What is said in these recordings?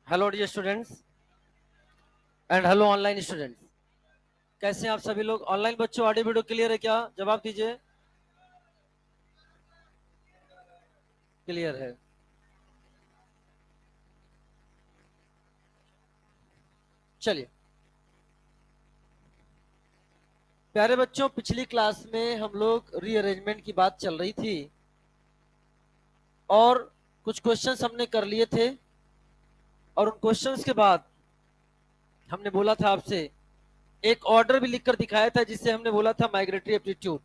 Hello dear students and hello online students. कैसे हैं आप सभी लोग? ऑनलाइन बच्चों, ऑडियो वीडियो क्लियर है क्या? जवाब दीजिए। क्लियर है। चलिए प्यारे बच्चों, पिछली क्लास में हम लोग रीअरेंजमेंट की बात चल रही थी और कुछ क्वेश्चंस हमने कर लिए थे और उन क्वेश्चंस के बाद हमने बोला था आपसे, एक ऑर्डर भी लिखकर दिखाया था जिससे हमने बोला था माइग्रेटरी एप्टीट्यूड।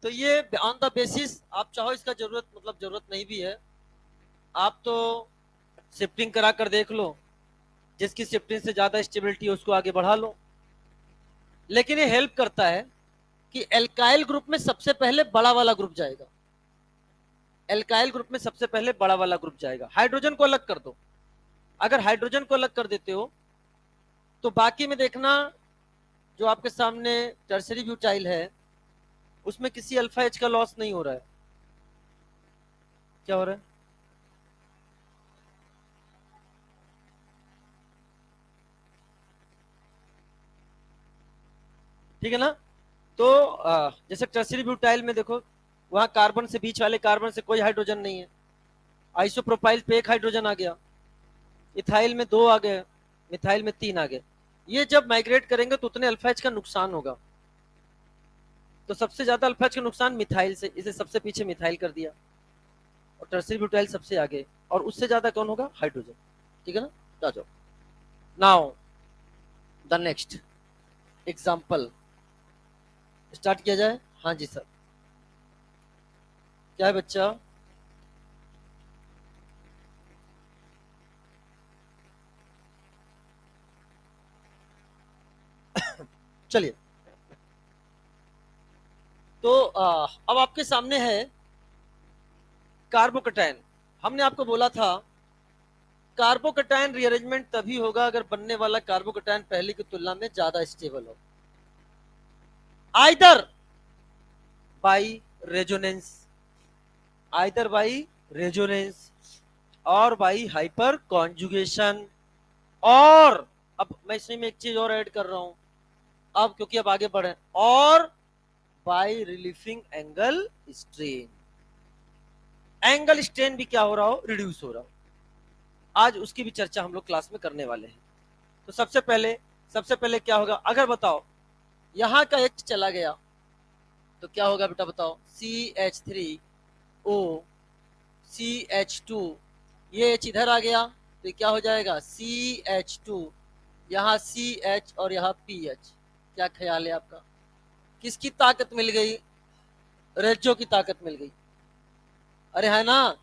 तो ये ऑन द बेसिस आप चाहो इसका जरूरत नहीं भी है, आप तो शिफ्टिंग करा कर देख लो, जिसकी शिफ्टिंग से ज्यादा स्टेबिलिटी है उसको आगे बढ़ा लो। लेकिन ये हेल्प करता है कि एल्काइल ग्रुप में सबसे पहले बड़ा वाला ग्रुप जाएगा। एल्काइल ग्रुप में सबसे पहले बड़ा वाला ग्रुप जाएगा। हाइड्रोजन को अलग कर दो। अगर हाइड्रोजन को अलग कर देते हो तो बाकी में देखना, जो आपके सामने टर्सरी ब्यूटाइल है उसमें किसी अल्फा एच का लॉस नहीं हो रहा है। क्या हो रहा है? ठीक है ना? तो जैसे टर्सरी ब्यूटाइल में देखो, वहां कार्बन से, बीच वाले कार्बन से कोई हाइड्रोजन नहीं है। आइसोप्रोपाइल पे एक हाइड्रोजन आ गया, इथाइल में दो आ गए, मिथाइल में तीन आ गए। ये जब माइग्रेट करेंगे तो उतने अल्फा एच का नुकसान होगा। तो सबसे ज्यादा अल्फा एच का नुकसान मिथाइल से, इसे सबसे पीछे मिथाइल कर दिया और टर्सरी ब्यूटाइल सबसे आगे, और उससे ज्यादा कौन होगा? हाइड्रोजन। ठीक है ना? आ जाओ now the next example start किया जाए। हाँ जी सर। क्या है बच्चा? चलिए, तो अब आपके सामने है कार्बोकटायन। हमने आपको बोला था कार्बोकटायन रीअरेंजमेंट तभी होगा अगर बनने वाला कार्बोकटायन पहले की तुलना में ज्यादा स्टेबल हो, either by resonance, either by resonance और बाई हाइपर कॉन्जुगेशन, और अब मैं इसमें एक चीज और ऐड कर रहा हूं, अब क्योंकि अब आगे बढ़े, और by relieving angle strain. Angle strain भी क्या हो रहा हो? रिड्यूस हो रहा हो। आज उसकी भी चर्चा हम लोग क्लास में करने वाले हैं। तो सबसे पहले क्या होगा? अगर बताओ यहां का एच चला गया तो क्या होगा बेटा? बताओ। CH3O CH2, ये एच इधर आ गया तो क्या हो जाएगा? CH2, यहाँ CH और यहाँ PH। क्या ख्याल है आपका? किसकी ताकत मिल गई? रेजो की ताकत मिल गई। अरे है ना?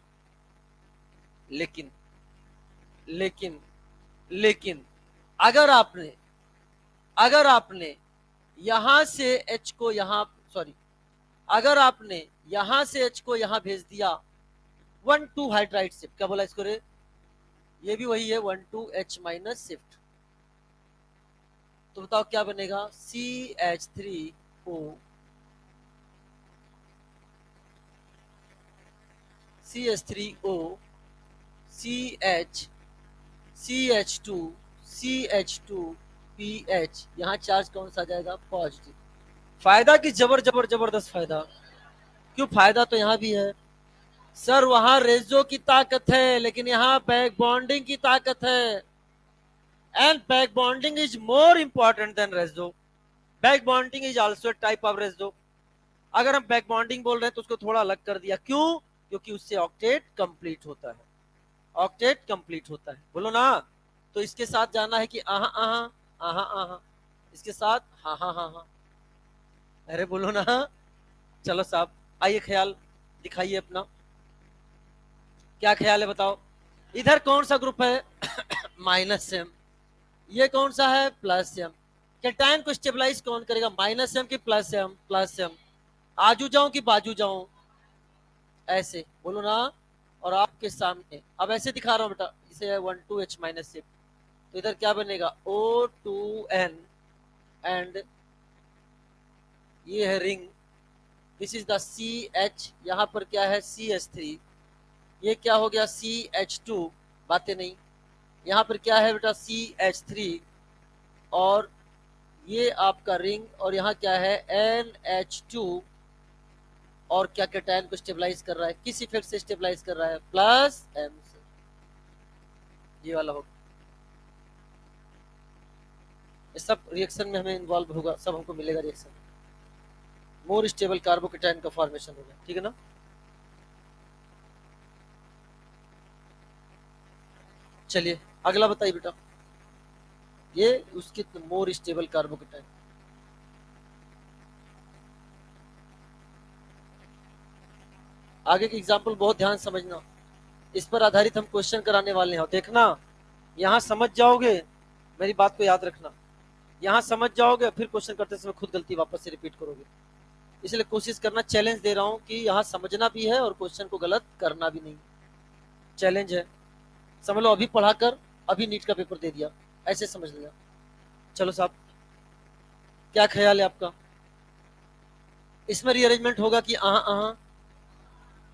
लेकिन लेकिन लेकिन अगर आपने अगर आपने यहां से H को यहां, सॉरी, अगर आपने यहां से H को यहां भेज दिया 1,2 हाइड्राइड शिफ्ट, क्या बोला इसको रे? ये भी वही है, 1,2 H माइनस शिफ्ट। तो बताओ क्या बनेगा? CH3O CH3O CH CH2 CH2PH, यहाँ चार्ज कौन सा आ जाएगा? पॉजिटिव। फायदा की जबर जबर जबरदस्त फायदा। क्यों? फायदा तो यहाँ भी है सर, वहां रेजो की ताकत है लेकिन यहाँ बैक बॉन्डिंग की ताकत है, and back bonding is more important than reso. Back bonding is also type of reso. अगर हम बैक बॉन्डिंग बोल रहे हैं तो उसको थोड़ा अलग कर दिया। क्यों? क्योंकि उससे ऑक्टेट कंप्लीट होता है। ऑक्टेट कंप्लीट होता है, बोलो ना। तो इसके साथ जाना है कि आहा आहा, आहा आहा, इसके साथ हाँ हाँ हाँ हाँ। अरे बोलो ना। चलो साहब, आइए ख्याल दिखाइए अपना। क्या ख्याल है बताओ? इधर कौन सा ग्रुप है? -M। ये कौन सा है? +M। कैटायन को स्टेबलाइज कौन करेगा? -M की +M? +M। आजू जाऊं कि बाजू जाऊं? ऐसे बोलो ना। और आपके सामने अब ऐसे दिखा रहा हूं बेटा, इसे 1,2 H माइनस शिफ्ट, तो इधर क्या बनेगा? O2N, एंड ये है ring, this is the CH, यहाँ पर क्या है? CH3, ये क्या हो गया? CH2। बातें नहीं, यहाँ पर क्या है बेटा, CH3 और ये आपका रिंग, और यहाँ क्या है NH2, और क्या कैटायन को स्टेबलाइज कर रहा है, किस इफेक्ट से स्टेबलाइज कर रहा है, प्लस M से, ये वाला होगा। ये सब रिएक्शन में हमें इन्वॉल्व होगा, सब हमको मिलेगा रिएक्शन, मोर स्टेबल कार्बोकेटायन का फॉर्मेशन होगा, ठीक है ना। चलिए अगला बताइए बेटा, ये उसकी मोर स्टेबल कार्बोकेटायन। आगे की एग्जांपल बहुत ध्यान समझना, इस पर आधारित हम क्वेश्चन कराने वाले हैं, देखना यहां समझ जाओगे, मेरी बात को याद रखना, यहां समझ जाओगे फिर क्वेश्चन करते समय खुद गलती वापस से रिपीट करोगे, इसलिए कोशिश करना, चैलेंज दे रहा हूं कि यहां समझना भी है और क्वेश्चन को गलत करना भी नहीं, चैलेंज है। समझ लो अभी पढ़ाकर अभी नीट का पेपर दे दिया, ऐसे समझ लिया। चलो साहब, क्या ख्याल है आपका, इसमें रीअरेंजमेंट होगा कि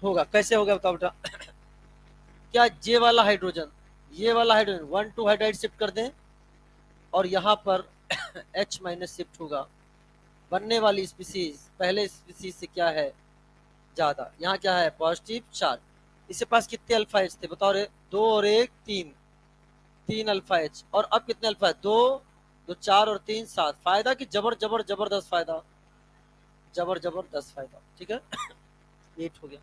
होगा, कैसे होगा बताओ बेटा। क्या जे वाला हाइड्रोजन, ये वाला हाइड्रोजन 1 2 हाइड्राइड शिफ्ट कर दें और यहाँ पर H माइनस शिफ्ट होगा, बनने वाली स्पीसीज पहले स्पीसीज से क्या है ज्यादा, यहाँ क्या है पॉजिटिव चार्ज, इसके पास कितने अल्फा एच थे बताओ रे, 2 और 1 3, 3 अल्फा एच, और अब कितने अल्फा है, 2 2 4 और 3 7, फायदा की जबरदस्त फायदा, जबरदस्त फायदा, ठीक है। 8 हो गया,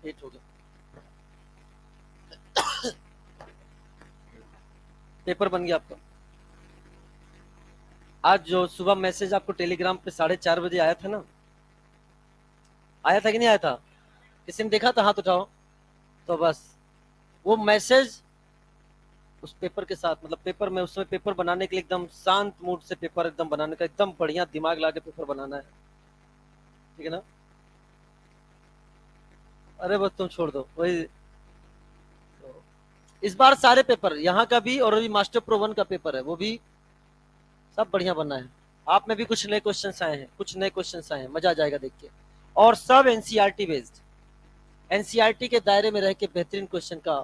8 हो गया, पेपर बन गया आपका। आज जो सुबह मैसेज आपको टेलीग्राम पे 4:30 बजे आया था ना, आया था कि नहीं आया था, किसी ने देखा था, हाथ उठाओ। तो बस वो मैसेज उस पेपर के साथ, मतलब पेपर में उसमें पेपर बनाने के लिए एकदम शांत मूड से पेपर एकदम बनाने का, एकदम बढ़िया दिमाग ला के पेपर बनाना है, ठीक है ना। अरे बस तुम छोड़ दो वही, तो इस बार सारे पेपर यहाँ का भी और अभी मास्टर प्रो 1 का पेपर है, वो भी सब बढ़िया बना है। आप में भी कुछ नए क्वेश्चन आए हैं, कुछ नए क्वेश्चन आए हैं, मजा आ जाएगा देख के, और सब एनसीईआरटी बेस्ड, एनसीईआरटी के दायरे में रह के बेहतरीन क्वेश्चन का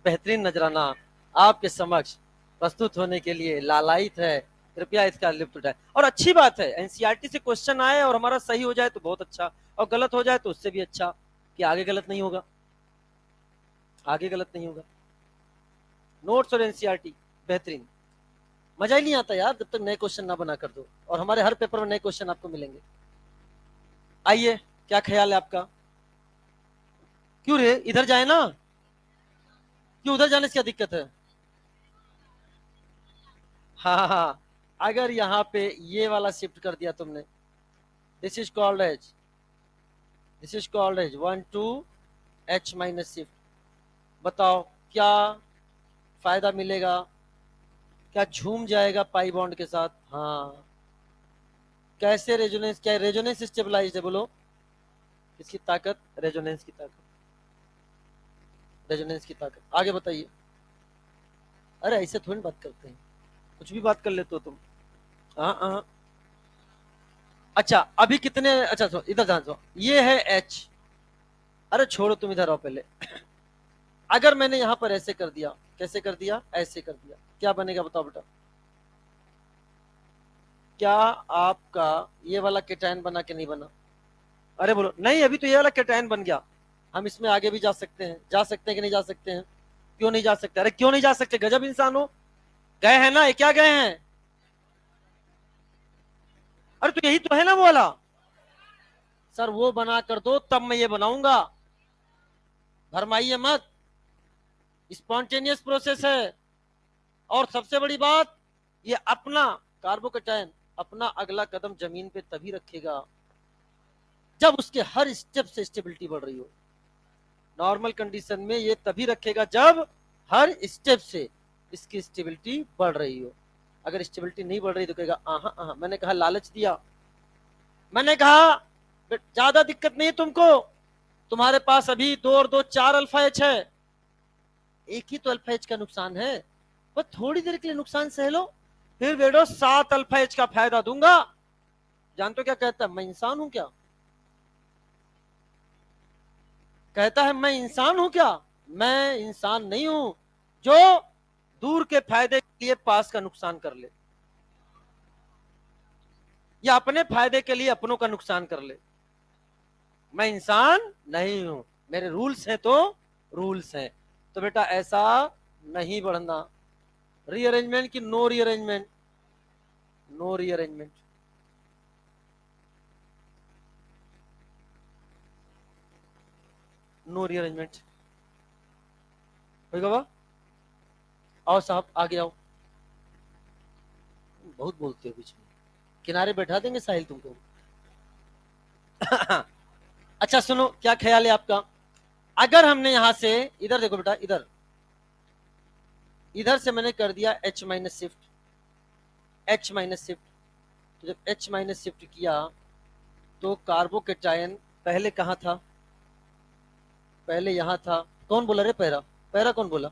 बेहतरीन नजराना आपके समक्ष प्रस्तुत होने के लिए लालायित है, कृपया इसका लुत्फ उठाए। और अच्छी बात है एनसीईआरटी से क्वेश्चन आए और हमारा सही हो जाए तो बहुत अच्छा, और गलत हो जाए तो उससे भी अच्छा, कि आगे गलत नहीं होगा, आगे गलत नहीं होगा। नोट्स और एनसीईआरटी बेहतरीन, मजा ही नहीं आता यार जब तक नए क्वेश्चन ना बना कर दो, और हमारे हर पेपर में नए क्वेश्चन आपको मिलेंगे। आइए, क्या ख्याल है आपका, क्यों रे इधर जाए ना, क्यों उधर जाने से क्या दिक्कत है। हाँ, अगर यहाँ पे ये वाला शिफ्ट कर दिया तुमने, this is called as, this is called as 1 2 H minus shift, बताओ क्या फायदा मिलेगा, क्या झूम जाएगा पाई बॉन्ड के साथ, हाँ, कैसे रेजोनेंस, क्या रेजोनेंस स्टेबलाइज्ड है बोलो, किसकी ताकत, रेजोनेंस की ताकत, रेजोनेंस की ताकत, आगे बताइए। अरे ऐसे थोड़ी बात करते हैं, कुछ भी बात कर लेते हो तुम। हाँ हाँ, अच्छा अभी कितने, अच्छा तो इधर ध्यान दो, ये है H, अरे छोड़ो तुम इधर आओ पहले। अगर मैंने यहां पर ऐसे कर दिया, कैसे कर दिया, ऐसे कर दिया, क्या बनेगा बताओ बेटा, क्या आपका ये वाला केटायन बना के नहीं बना, अरे बोलो नहीं, अभी तो ये वाला केटायन बन गया, हम इसमें आगे भी जा सकते हैं, जा सकते हैं कि नहीं जा सकते हैं, क्यों नहीं जा सकते, अरे क्यों नहीं जा सकते, गजब इंसान हो, गए हैं ना, ये क्या गए हैं, अरे तो यही तो है ना वो वाला, सर वो बना कर दो तब मैं ये बनाऊंगा, भरमाइए मत, स्पॉन्टेनियस प्रोसेस है। और सबसे बड़ी बात, ये अपना कार्बोकेटायन अपना अगला कदम जमीन पे तभी रखेगा जब उसके हर स्टेप से स्टेबिलिटी बढ़ रही हो, नॉर्मल कंडीशन में ये तभी रखेगा जब हर स्टेप से इसकी स्टेबिलिटी बढ़ रही हो, अगर स्टेबिलिटी नहीं बढ़ रही तो कहेगा आहा आहा, मैंने कहा लालच दिया, मैंने कहा ज्यादा दिक्कत नहीं तुमको, तुम्हारे पास अभी 2 और 2 4 अल्फा एच है, एक ही तो अल्फा एच का नुकसान है, बस थोड़ी देर के लिए नुकसान सह लो, फिर बेटो 7 अल्फा एच का फायदा दूंगा। जानते हो क्या कहता है, मैं इंसान हूं क्या, कहता है मैं इंसान हूं क्या, मैं इंसान नहीं हूं जो दूर के फायदे के लिए पास का नुकसान कर ले, या अपने फायदे के लिए अपनों का नुकसान कर ले। मैं इंसान नहीं हूं, मेरे रूल्स हैं तो रूल्स हैं। तो बेटा ऐसा नहीं बढ़ना। रीअरेंजमेंट की no rearrangement? No rearrangement. No rearrangement होगा। आओ साहब आगे आओ, बहुत बोलते हो बीच में, किनारे बैठा देंगे साहिल तुमको। अच्छा सुनो, क्या ख्याल है आपका? अगर हमने यहां से, इधर देखो बेटा, इधर इधर से मैंने कर दिया H minus shift, H minus shift. तो जब H माइनस शिफ्ट किया तो कार्बोकेटायन पहले कहां था? पहले यहां था। कौन बोला रे पैरा? पैरा कौन बोला?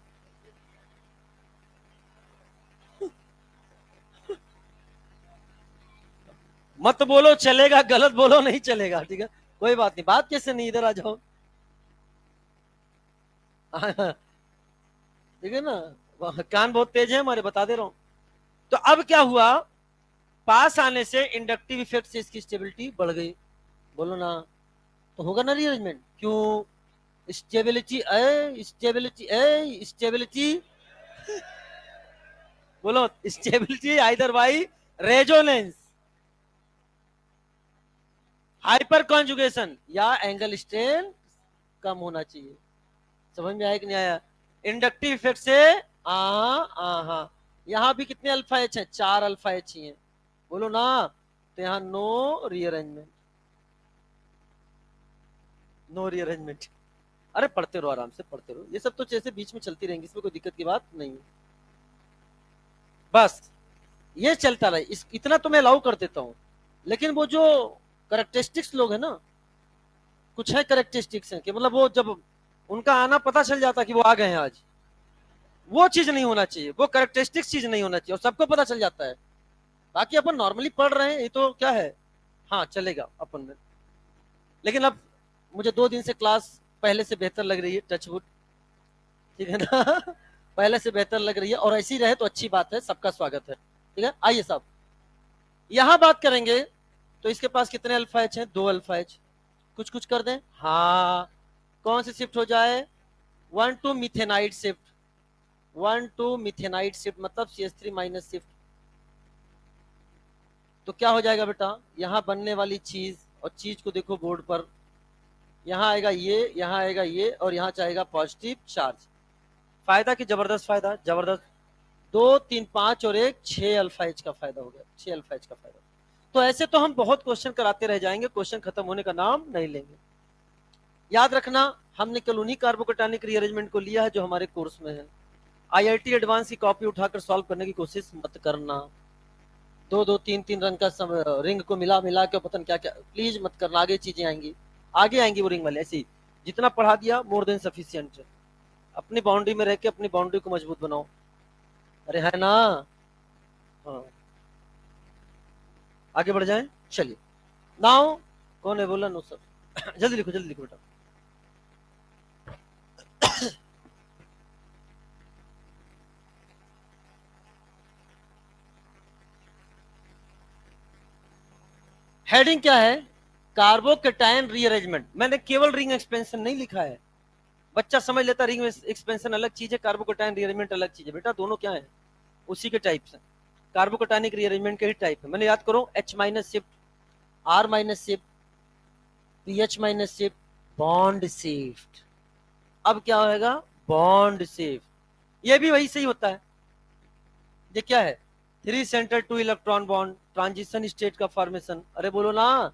मत बोलो चलेगा, गलत बोलो नहीं चलेगा, ठीक है? कोई बात नहीं, बात कैसे नहीं, इधर आ जाओ। ठीक है ना, कान बहुत तेज है हमारे, बता दे रहा हूं। तो अब क्या हुआ, पास आने से इंडक्टिव इफेक्ट से इसकी स्टेबिलिटी बढ़ गई। बोलो ना, तो होगा ना रीअरेंजमेंट? क्यों? स्टेबिलिटी ए, स्टेबिलिटी ए, स्टेबिलिटी। बोलो, stability either by resonance, hyper conjugation, या एंगल स्ट्रेन कम होना चाहिए। समझ में आया कि नहीं आया? इंडक्टिव इफेक्ट से हाँ, यहां भी कितने अल्फा एच है? 4 अल्फा एच ही है। बोलो ना, तो यहाँ नो रीअरेंजमेंट, नो रीअरेंजमेंट। अरे पढ़ते रहो, आराम से पढ़ते रहो, ये सब तो जैसे बीच में चलती रहेंगी, इसमें कोई दिक्कत की बात नहीं है। बस ये चलता रहे, इतना तो मैं अलाउ कर देता हूँ। लेकिन वो जो करेक्टरिस्टिक्स लोग है ना, कुछ है करेक्टरिस्टिक्स है कि मतलब वो जब उनका आना पता चल जाता कि वो आ गए हैं आज, वो चीज नहीं होना चाहिए, वो करेक्टरिस्टिक्स चीज नहीं होना चाहिए, और सबको पता चल जाता है। बाकी अपन नॉर्मली पढ़ रहे हैं, ये तो क्या है, हाँ चलेगा अपन में। लेकिन अब मुझे 2 दिन से क्लास पहले से बेहतर लग रही है, टचवुड, ठीक है ना। पहले से बेहतर लग रही है, और ऐसी रहे तो अच्छी बात है, सबका स्वागत है। ठीक है, आइए साहब, यहां बात करेंगे। तो इसके पास कितने अल्फा एच है? 2 अल्फा एच। कुछ कुछ कर दें, हाँ। कौन सी शिफ्ट हो जाए? 1 to मिथेनाइड शिफ्ट, 1 to मिथेनाइड शिफ्ट मतलब CH3 माइनस शिफ्ट। तो क्या हो जाएगा बेटा, यहां बनने वाली चीज, और चीज को देखो बोर्ड पर, यहां आएगा ये, यहां आएगा ये, और यहां जाएगा पॉजिटिव चार्ज। फायदा की जबरदस्त फायदा, जबरदस्त। 2 3 5 और 1 6 अल्फा एच का फायदा हो गया, 6 अल्फा एच का फायदा। तो ऐसे तो हम बहुत क्वेश्चन कराते रह जाएंगे, क्वेश्चन खत्म होने का नाम नहीं लेंगे। याद रखना, हमने कल उन्हीं कार्बोकेटानिक रीअरेंजमेंट को लिया है जो हमारे कोर्स में है। आईआईटी एडवांस की कॉपी उठाकर सॉल्व करने की कोशिश मत करना। 2 2 3 3 रंग का रिंग को मिला मिला के पता नहीं क्या क्या, प्लीज मत करना, आगे चीजें आएंगी, आगे आएंगी वो रिंग वाले ऐसी। जितना पढ़ा दिया मोर देन सफिशियंट है। अपनी बाउंड्री में रह के अपनी बाउंड्री को मजबूत बनाओ। अरे है ना? हाँ, आगे बढ़ जाए, चलिए। नाउ, कौन है बोला? No sir. जल्दी लिखो बेटा। हेडिंग क्या है? Carbocation rearrangement. मैंने केवल रिंग एक्सपेंशन नहीं लिखा है, बच्चा समझ लेता रिंग एक्सपेंशन अलग चीज है, कार्बोकेटायन रीअरेंजमेंट अलग चीज है। बेटा दोनों क्या है? उसी के टाइप्स है, कार्बोकेटानिक रीअरेंजमेंट के ही टाइप है। मैंने याद करो, H minus shift, R minus shift, PH minus shift, bond shift. अब क्या होगा? Bond shift. ये भी वही सही होता है। ये क्या है? 3 centre 2 electron bond, transition state का फॉर्मेशन। अरे बोलो ना,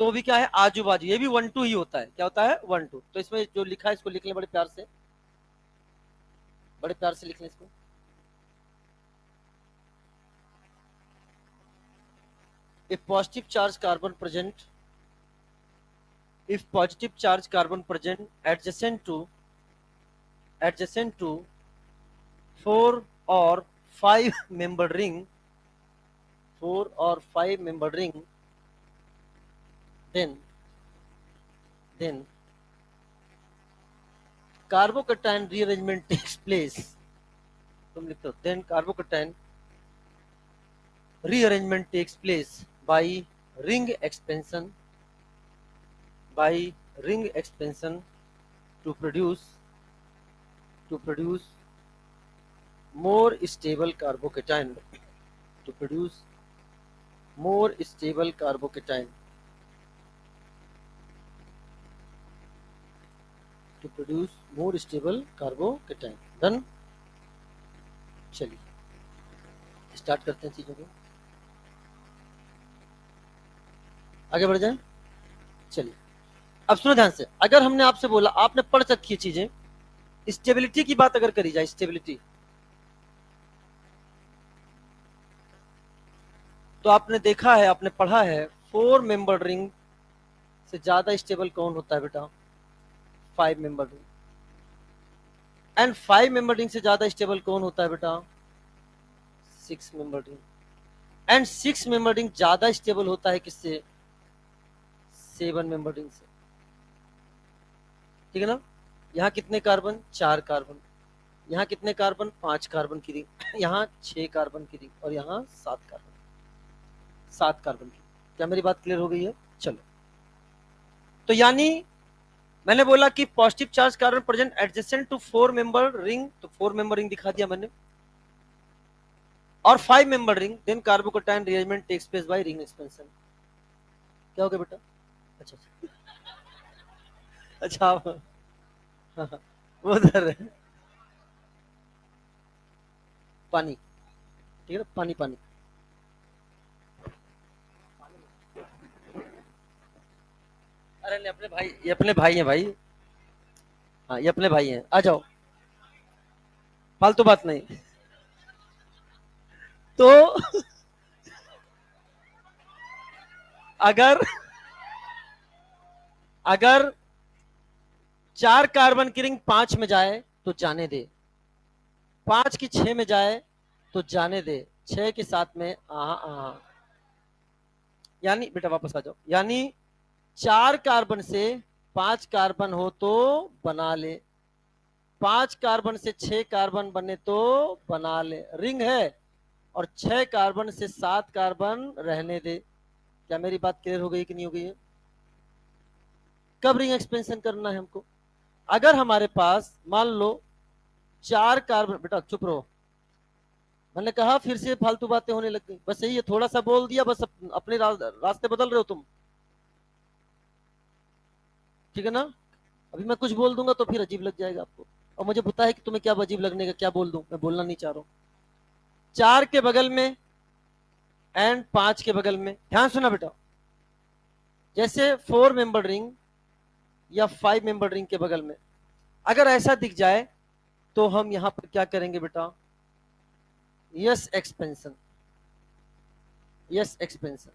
तो भी क्या है? आजू बाजू, ये भी 1 2 ही होता है। क्या होता है? 1 2। तो इसमें जो लिखा है इसको लिख लें बड़े प्यार से, बड़े प्यार से लिख लें इसको। if positive charge carbon present if positive charge carbon present adjacent to 4 or 5 membered ring, 4 or 5 membered ring, then carbocation rearrangement takes place, तुम लिखते हो, then carbocation rearrangement takes place by ring expansion, by ring expansion to produce more stable carbocation, to produce more stable carbocation, to produce more stable carbocation. Done. चलिए start करते हैं चीजों को, आगे बढ़ जाए। चलिए अब सुनो ध्यान से, अगर हमने आपसे बोला, आपने पढ़ रखी है चीजें, स्टेबिलिटी की बात अगर करी जाए, स्टेबिलिटी, तो आपने देखा है, आपने पढ़ा है, 4 मेंबर रिंग से ज्यादा स्टेबल कौन होता है बेटा? 5 member ring. And 5 member ring से ज्यादा स्टेबल कौन होता है बेटा? 6 member ring. And 6 member ring ज्यादा स्टेबल होता है किससे? 7 मेंबर रिंग से। ठीक है ना? यहाँ कितने कार्बन? 4 कार्बन। यहाँ कितने कार्बन? 5 कार्बन की रिंग। यहाँ 6 कार्बन की रिंग, और यहाँ 7 कार्बन की। क्या मेरी बात क्लियर हो गई है? चलो, तो यानी मैंने बोला कि positive charge carbon present adjacent to 4 member ring, तो 4 मेंबर रिंग दिखा दिया मैंने, और 5 member ring, then carbocation rearrangement takes place by ring expansion. क्या हो गया बेटा? अच्छा अच्छा, हाँ, हाँ, उधर पानी, ठीक है ना, पानी पानी। अरे नहीं, अपने भाई, ये अपने भाई हैं भाई, हाँ ये अपने भाई हैं, आ जाओ, फालतू बात नहीं। तो अगर अगर 4 कार्बन की रिंग 5 में जाए तो जाने दे, 5 की 6 में जाए तो जाने दे, 6 के 7 में आहा आहा, यानी बेटा वापस आ जाओ, यानी 4 कार्बन से 5 कार्बन हो तो बना ले, 5 कार्बन से 6 कार्बन बने तो बना ले, रिंग है, और 6 कार्बन से 7 कार्बन रहने दे। क्या मेरी बात क्लियर हो गई कि नहीं हो गई है? कब रिंग एक्सपेंशन करना है हमको? अगर हमारे पास मान लो 4 कार्बन, बेटा चुप रहो, मैंने कहा फिर से फालतू बातें होने लग गई, बस यही है, थोड़ा सा बोल दिया, बस अपने रास्ते बदल रहे हो तुम, ठीक है ना? अभी मैं कुछ बोल दूंगा तो फिर अजीब लग जाएगा आपको, और मुझे पता है कि तुम्हें क्या अजीब लगने का, क्या बोल दूं, मैं बोलना नहीं चाह रहा हूं। 4 के बगल में एंड 5 के बगल में, ध्यान सुना बेटा, जैसे 4 मेंबर रिंग या 5 मेंबर रिंग के बगल में अगर ऐसा दिख जाए तो हम यहां पर क्या करेंगे बेटा? Yes expansion, yes expansion.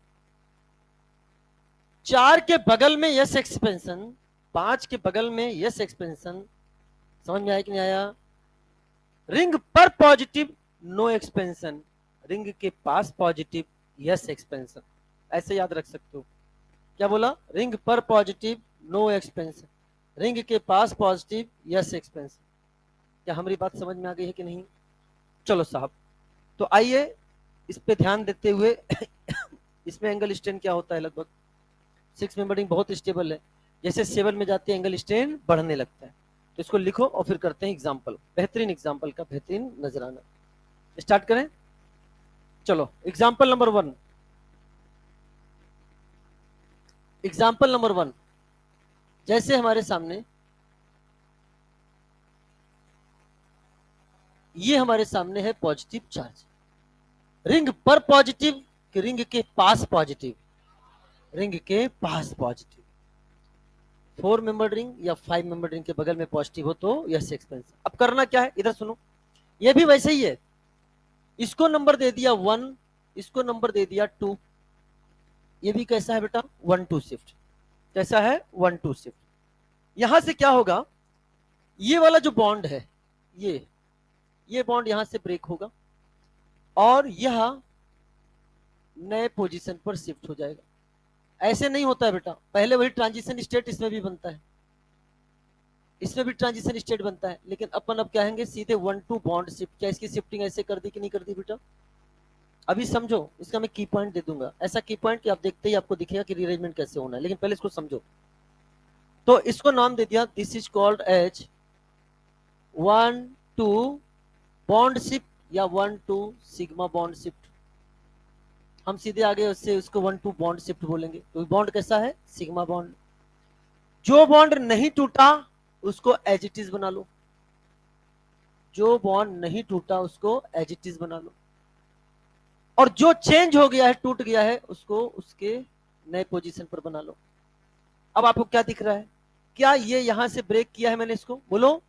4 के बगल में यस एक्सपेंशन, 5 के बगल में यस एक्सपेंशन, समझ में आया कि नहीं आया? रिंग पर पॉजिटिव नो एक्सपेंशन, रिंग के पास पॉजिटिव यस एक्सपेंशन, ऐसे याद रख सकते हो। क्या बोला? रिंग पर पॉजिटिव नो एक्सपेंशन, रिंग के पास पॉजिटिव यस एक्सपेंशन। क्या हमारी बात समझ में आ गई है कि नहीं? चलो साहब, तो आइए इस पे ध्यान देते हुए इसमें एंगल स्ट्रेन क्या होता है? लगभग 6 मेंबर रिंग बहुत स्टेबल है, जैसे 7 में जाती है एंगल स्ट्रेन बढ़ने लगता है। तो इसको लिखो और फिर करते हैं एग्जाम्पल, बेहतरीन एग्जाम्पल का बेहतरीन नजराना। स्टार्ट करें, चलो एग्जाम्पल नंबर 1। एग्जाम्पल नंबर 1, जैसे हमारे सामने ये हमारे सामने है पॉजिटिव चार्ज, रिंग पर पॉजिटिव कि रिंग के पास पॉजिटिव? रिंग के पास पॉजिटिव। 4 मेंबर रिंग या 5 मेंबर रिंग के बगल में पॉजिटिव हो तो यस एक्सपेंशन। अब करना क्या है, इधर सुनो, ये भी वैसे ही है, इसको नंबर दे दिया 1, इसको नंबर दे दिया 2, ये भी कैसा है बेटा? 1-2 शिफ्ट। कैसा है? 1-2 शिफ्ट। यहां से क्या होगा, ये वाला जो बॉन्ड है, ये बॉन्ड यहां से ब्रेक होगा और यह नए पोजीशन पर शिफ्ट हो जाएगा। ऐसे नहीं होता है बेटा, पहले वही ट्रांजिशन स्टेट इसमें भी बनता है, इसमें भी ट्रांजिशन स्टेट बनता है, लेकिन अपन अब कहेंगे सीधे 1 to बॉन्ड शिफ्ट। क्या इसकी शिफ्टिंग ऐसे कर दी कि नहीं कर दी बेटा? अभी समझो, इसका मैं की पॉइंट दे दूंगा, ऐसा की पॉइंट कि आप देखते ही आपको दिखेगा कि रीअरेंजमेंट कैसे होना है, लेकिन पहले इसको समझो। तो इसको नाम दे दिया, this is called as 1 to bond shift या 1 to सिग्मा बॉन्ड शिफ्ट। हम सीधे आगे उससे उसको 1 to बॉन्ड शिफ्ट बोलेंगे। तो बॉन्ड कैसा है? Sigma bond. जो बॉन्ड नहीं टूटा उसको एज इट इज बना लो, जो बॉन्ड नहीं टूटा उसको एज इट इज बना लो, और जो चेंज हो गया है, टूट गया है, उसको उसके नए पोजीशन पर बना लो। अब आपको क्या दिख रहा है? क्या ये यहां से ब्रेक किया है मैंने इसको? बोलो।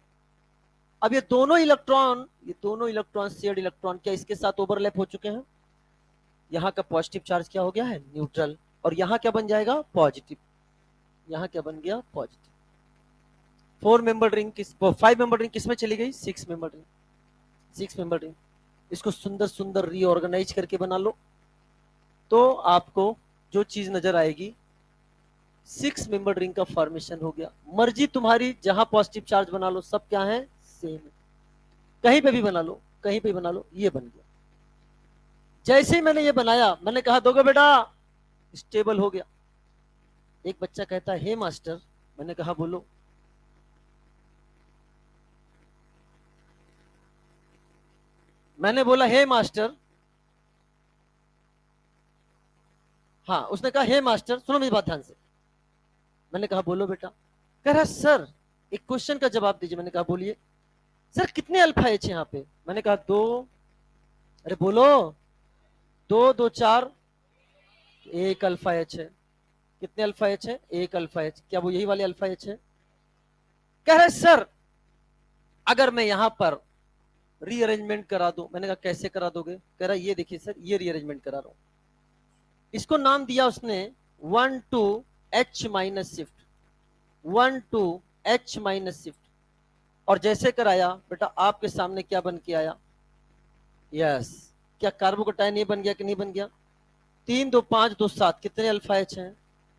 अब ये दोनों इलेक्ट्रॉन शेयर्ड इलेक्ट्रॉन क्या इसके साथ ओवरलैप हो चुके हैं? यहाँ का पॉजिटिव चार्ज क्या हो गया है? न्यूट्रल। और यहाँ क्या बन जाएगा? पॉजिटिव। यहाँ क्या बन गया? पॉजिटिव। 4 मेंबर रिंग किस 5 मेंबर रिंग किस में चली गई? 6 मेंबर रिंग। 6 member ring. इसको सुंदर सुंदर रीऑर्गेनाइज करके बना लो, तो आपको जो चीज नजर आएगी, 6 मेंबर रिंग का फॉर्मेशन हो गया। मर्जी तुम्हारी, जहां पॉजिटिव चार्ज बना लो, सब क्या है? सेम। कहीं पे भी बना लो, कहीं पे बना लो, ये बन गया। जैसे ही मैंने ये बनाया, मैंने कहा दोगे बेटा, स्टेबल हो गया। एक बच्चा कहता है हे मास्टर। मैंने कहा बोलो। मैंने बोला हे मास्टर। हाँ, उसने कहा हे मास्टर, सुनो मेरी बात ध्यान से। मैंने कहा बोलो बेटा। कह रहा सर एक क्वेश्चन का जवाब दीजिए। मैंने कहा बोलिए। सर कितने अल्फा एच यहाँ पे? मैंने कहा दो। अरे बोलो। दो, दो चार, एक अल्फा एच है। कितने अल्फा एच है? एक अल्फा एच। क्या वो यही वाले अल्फा एच है? कह रहे सर अगर मैं यहाँ पर रीअरेंजमेंट करा दूं। मैंने कहा कैसे करा दोगे? कह रहा ये देखिए सर, ये रीअरेंजमेंट करा रहा हूं। इसको नाम दिया उसने 1 to H- shift. 1 to H- shift. और जैसे कराया बेटा, आपके सामने क्या बन के आया? यस। क्या कार्बोकटाइन ये बन गया कि नहीं बन गया? 3 2 5 2 7, कितने अल्फा एच हैं?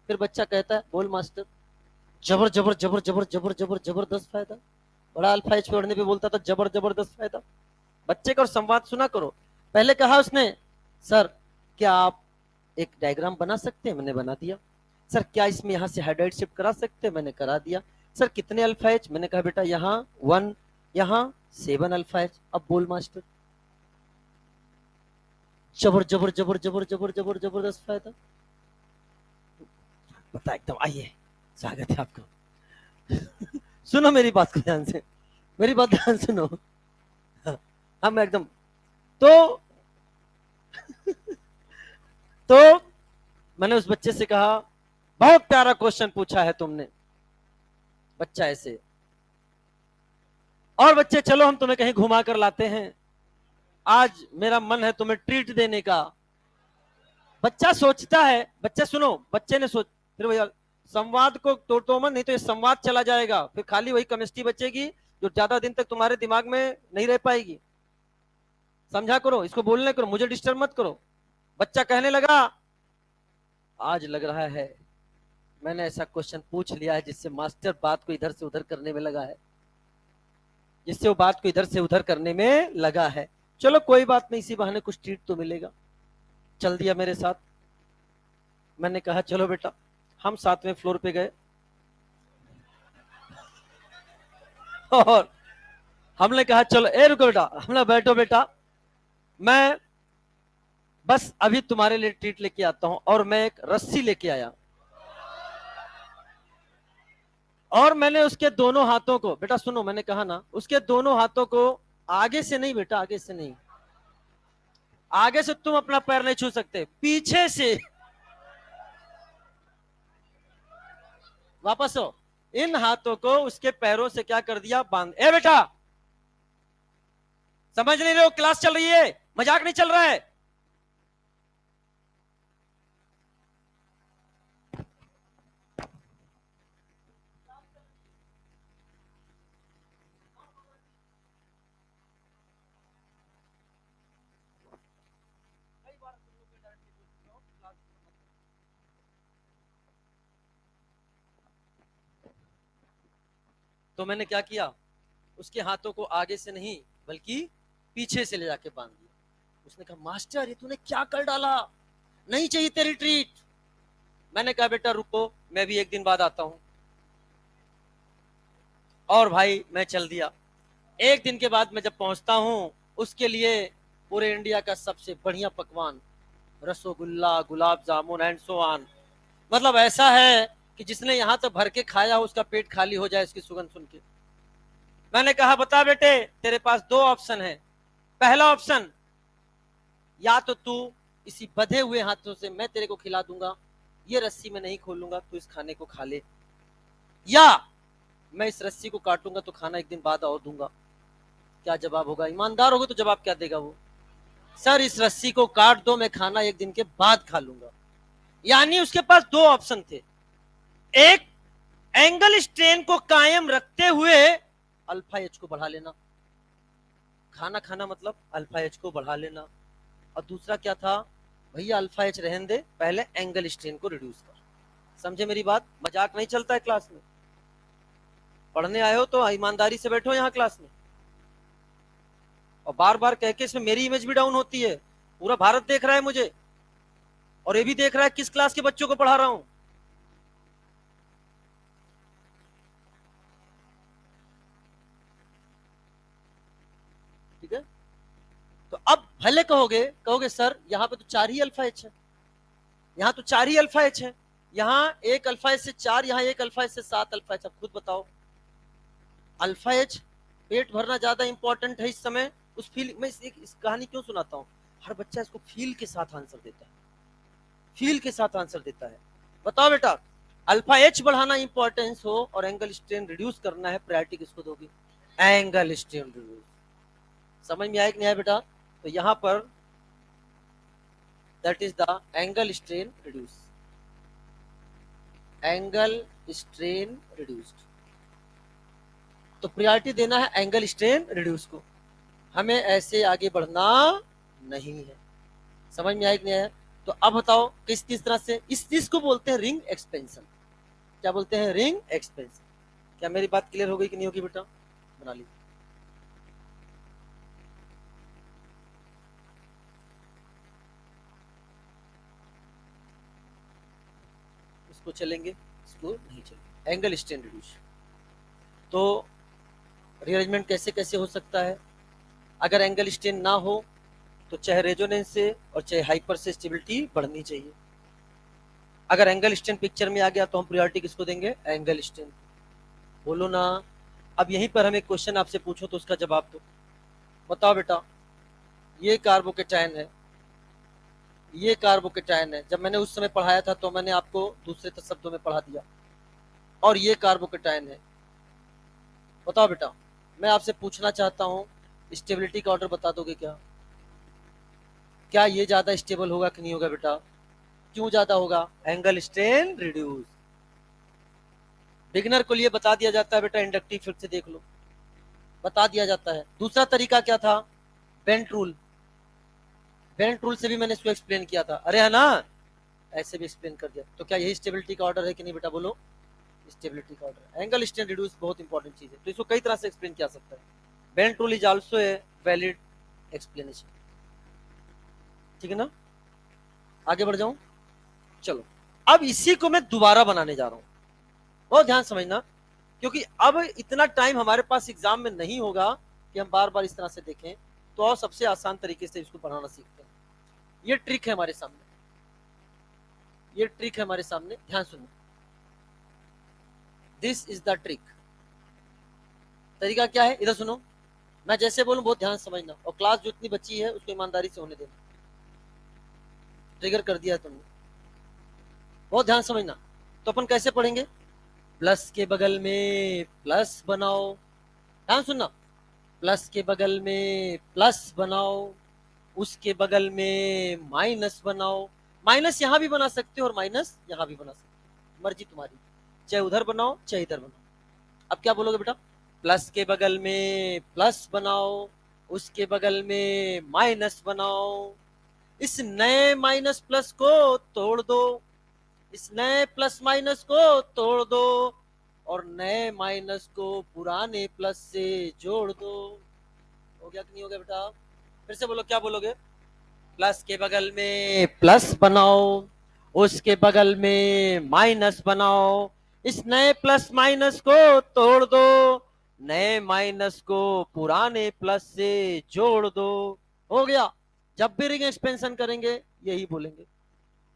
फिर बच्चा कहता है बोल मास्टर। जबर जबर जबर जबर जबर जबर जबरदस्त फायदा। बड़ा अल्फा एच पढ़ने पे बोलता था जबर जबरदस्त फायदा। बच्चे का और संवाद सुना करो। पहले कहा उसने सर क्या आप एक डायग्राम बना सकते हैं? मैंने बना दिया। सर क्या इसमें यहां से हाइड्राइड शिफ्ट करा सकते हैं? मैंने करा दिया। सर कितने अल्फा एच? मैंने कहा बेटा यहाँ 1, यहाँ 7 अल्फा एच। अब बोल मास्टर। जबर जबर जबर जबर जबर जबर जबरदस्त फायदा। बता एकदम। आइए, स्वागत है आपका। सुनो मेरी बात को ध्यान से, मेरी बात ध्यान सुनो। हाँ मैं एकदम। तो तो मैंने उस बच्चे से कहा बहुत प्यारा क्वेश्चन पूछा है तुमने। बच्चा ऐसे। और बच्चे चलो हम तुम्हें कहीं घुमा कर लाते हैं, आज मेरा मन है तुम्हें ट्रीट देने का। बच्चा सोचता है, बच्चा सुनो, बच्चे ने सोच, फिर भैया संवाद को तोड़ो मत, नहीं तो ये संवाद चला जाएगा, फिर खाली वही केमिस्ट्री बचेगी जो ज्यादा दिन तक तुम्हारे दिमाग में नहीं रह पाएगी। समझा करो, इसको बोलने करो, मुझे डिस्टर्ब मत करो। बच्चा कहने लगा आज लग रहा है मैंने ऐसा क्वेश्चन पूछ लिया है जिससे मास्टर बात को इधर से उधर करने में लगा है, जिससे वो बात को इधर से उधर करने में लगा है। चलो कोई बात नहीं, इसी बहाने कुछ ट्रीट तो मिलेगा। चल दिया मेरे साथ। मैंने कहा चलो बेटा। हम 7वें फ्लोर पे गए और हमने कहा चलो ए रुको बेटा, हमने बैठो बेटा, मैं बस अभी तुम्हारे लिए ट्रीट लेके आता हूं। और मैं एक रस्सी लेके आया और मैंने उसके दोनों हाथों को, बेटा सुनो मैंने कहा ना, उसके दोनों हाथों को आगे से नहीं बेटा, आगे से नहीं, आगे से तुम अपना पैर नहीं छू सकते, पीछे से वापस हो। इन हाथों को उसके पैरों से क्या कर दिया? बांध। ए बेटा समझ नहीं रहे हो? क्लास चल रही है, मजाक नहीं चल रहा है। तो मैंने क्या किया, उसके हाथों को आगे से नहीं बल्कि पीछे से ले जाके बांध दिया। उसने कहा मास्टर ये तूने क्या कर डाला, नहीं चाहिए तेरी ट्रीट। मैंने कहा बेटा रुको, मैं भी एक दिन बाद आता हूं। और भाई मैं चल दिया। एक दिन के बाद मैं जब पहुंचता हूं, उसके लिए पूरे इंडिया का सबसे बढ़िया पकवान rasogolla, gulab jamun and so on, मतलब ऐसा है कि जिसने यहां तक भर के खाया हो उसका पेट खाली हो जाए इसकी सुगंध सुन के। मैंने कहा बता बेटे, तेरे पास दो ऑप्शन है। पहला ऑप्शन, या तो तू इसी बंधे हुए हाथों से मैं तेरे को खिला दूंगा, ये रस्सी में नहीं खोलूंगा, तू इस खाने को खा ले, या मैं इस रस्सी को काटूंगा तो खाना एक दिन बाद और दूंगा। क्या जवाब होगा? ईमानदार होगा तो जवाब क्या देगा वो? सर इस रस्सी को काट दो, मैं खाना एक दिन के बाद खा लूंगा। यानी उसके पास दो ऑप्शन थे, एक एंगल स्ट्रेन को कायम रखते हुए अल्फा एच को बढ़ा लेना, खाना खाना मतलब अल्फा एच को बढ़ा लेना, और दूसरा क्या था, भैया अल्फा एच रहने दे, पहले एंगल स्ट्रेन को रिड्यूस कर। समझे मेरी बात? मजाक नहीं चलता है क्लास में। पढ़ने आए हो तो ईमानदारी से बैठो यहाँ क्लास में, और बार बार कह के इसमें मेरी इमेज भी डाउन होती है। पूरा भारत देख रहा है मुझे, और ये भी देख रहा है किस क्लास के बच्चों को पढ़ा रहा हूं। ठीक है, तो अब भले कहोगे कहोगे सर यहाँ पे तो 4 ही अल्फा एच है, यहाँ तो 4 ही अल्फा एच है, यहाँ एक अल्फा एच से 4, यहाँ एक अल्फा एच से 7 अल्फा एच। अब खुद बताओ, अल्फा एच पेट भरना ज्यादा इंपॉर्टेंट है इस समय? उस फील में इस कहानी क्यों सुनाता हूँ, हर बच्चा इसको फील के साथ आंसर देता है, फील के साथ आंसर देता है। बताओ बेटा, अल्फा एच बढ़ाना इंपॉर्टेंस हो और एंगल स्ट्रेन रिड्यूस करना है, प्रायोरिटी किसको दोगे? Angle strain reduce. समझ में आया कि नहीं आया बेटा? तो यहां पर that is the angle strain reduce, angle strain reduced. तो प्रायोरिटी देना है एंगल स्ट्रेन रिड्यूस को, हमें ऐसे आगे बढ़ना नहीं है। समझ में आया कि नहीं आया? तो अब बताओ किस किस तरह से इस चीज को बोलते हैं रिंग एक्सपेंशन। क्या बोलते हैं? Ring expansion. क्या मेरी बात क्लियर हो गई कि नहीं होगी बेटा? बना ली। इसको चलेंगे, इसको नहीं चलेंगे। एंगल स्ट्रेन रिड्यूस तो रीअरेंजमेंट कैसे कैसे हो सकता है? अगर एंगल स्ट्रेन ना हो तो चाहे रेजोनेंस से और चाहे हाइपर से स्टेबिलिटी बढ़नी चाहिए। अगर एंगल स्ट्रेन पिक्चर में आ गया तो हम प्रायोरिटी किसको देंगे? Angle strain. बोलो ना। अब यहीं पर हम एक क्वेश्चन आपसे पूछो तो उसका जवाब दो। बताओ बेटा, ये कार्बोकेटायन है, ये कार्बोकेटायन है। जब मैंने उस समय पढ़ाया था तो मैंने आपको दूसरे शब्दों में पढ़ा दिया, और ये कार्बोकेटायन है। बताओ बेटा, मैं आपसे पूछना चाहता हूँ, स्टेबिलिटी का ऑर्डर बता दोगे क्या? क्या ये ज्यादा स्टेबल होगा कि नहीं होगा बेटा? क्यों ज्यादा होगा? Angle strain reduce. बिगनर को लिए बता दिया जाता है बेटा, इंडक्टिव फिर से देख लो, बता दिया जाता है। दूसरा तरीका क्या था? Bent rule. बेंट रूल से भी मैंने इसको एक्सप्लेन किया था, अरे है ना, ऐसे भी एक्सप्लेन कर दिया। तो क्या यही स्टेबिलिटी का ऑर्डर है कि नहीं बेटा? बोलो। स्टेबिलिटी का ऑर्डर एंगल स्ट्रेन रिड्यूस बहुत इंपॉर्टेंट चीज है, तो इसको कई तरह से एक्सप्लेन किया सकता है। Bent rule is also a valid explanation. ठीक है ना? आगे बढ़ जाऊं? चलो, अब इसी को मैं दोबारा बनाने जा रहा हूं, बहुत ध्यान समझना, क्योंकि अब इतना टाइम हमारे पास एग्जाम में नहीं होगा कि हम बार बार इस तरह से देखें, तो और सबसे आसान तरीके से इसको पढ़ाना सीखते हैं। ये ट्रिक है हमारे सामने, ये ट्रिक है हमारे सामने, ध्यान सुनो। This is the trick. तरीका क्या है? इधर सुनो, मैं जैसे बोलूं बहुत ध्यान समझना, और क्लास जो इतनी बच्ची है उसको ईमानदारी से होने देना। ट्रिगर कर दिया है तुमने, बहुत ध्यान समझना। तो अपन कैसे पढ़ेंगे? प्लस के बगल में प्लस बनाओ, ध्यान सुनना, प्लस के बगल में प्लस बनाओ, उसके बगल में माइनस बनाओ। माइनस यहां भी बना सकते हो और माइनस यहां भी बना सकते हो, मर्जी तुम्हारी, चाहे उधर बनाओ चाहे इधर बनाओ। अब क्या बोलोगे बेटा? प्लस के बगल में प्लस बनाओ, उसके बगल में माइनस बनाओ, इस नए माइनस प्लस को तोड़ दो, इस नए प्लस माइनस को तोड़ दो, और नए माइनस को पुराने प्लस से जोड़ दो। हो गया कि नहीं हो गया बेटा? फिर से बोलो, क्या बोलोगे? प्लस के बगल में प्लस बनाओ, उसके बगल में माइनस बनाओ, इस नए प्लस माइनस को तोड़ दो, नए माइनस को पुराने प्लस से जोड़ दो। हो गया। जब भी रिंग एक्सपेंशन करेंगे यही बोलेंगे।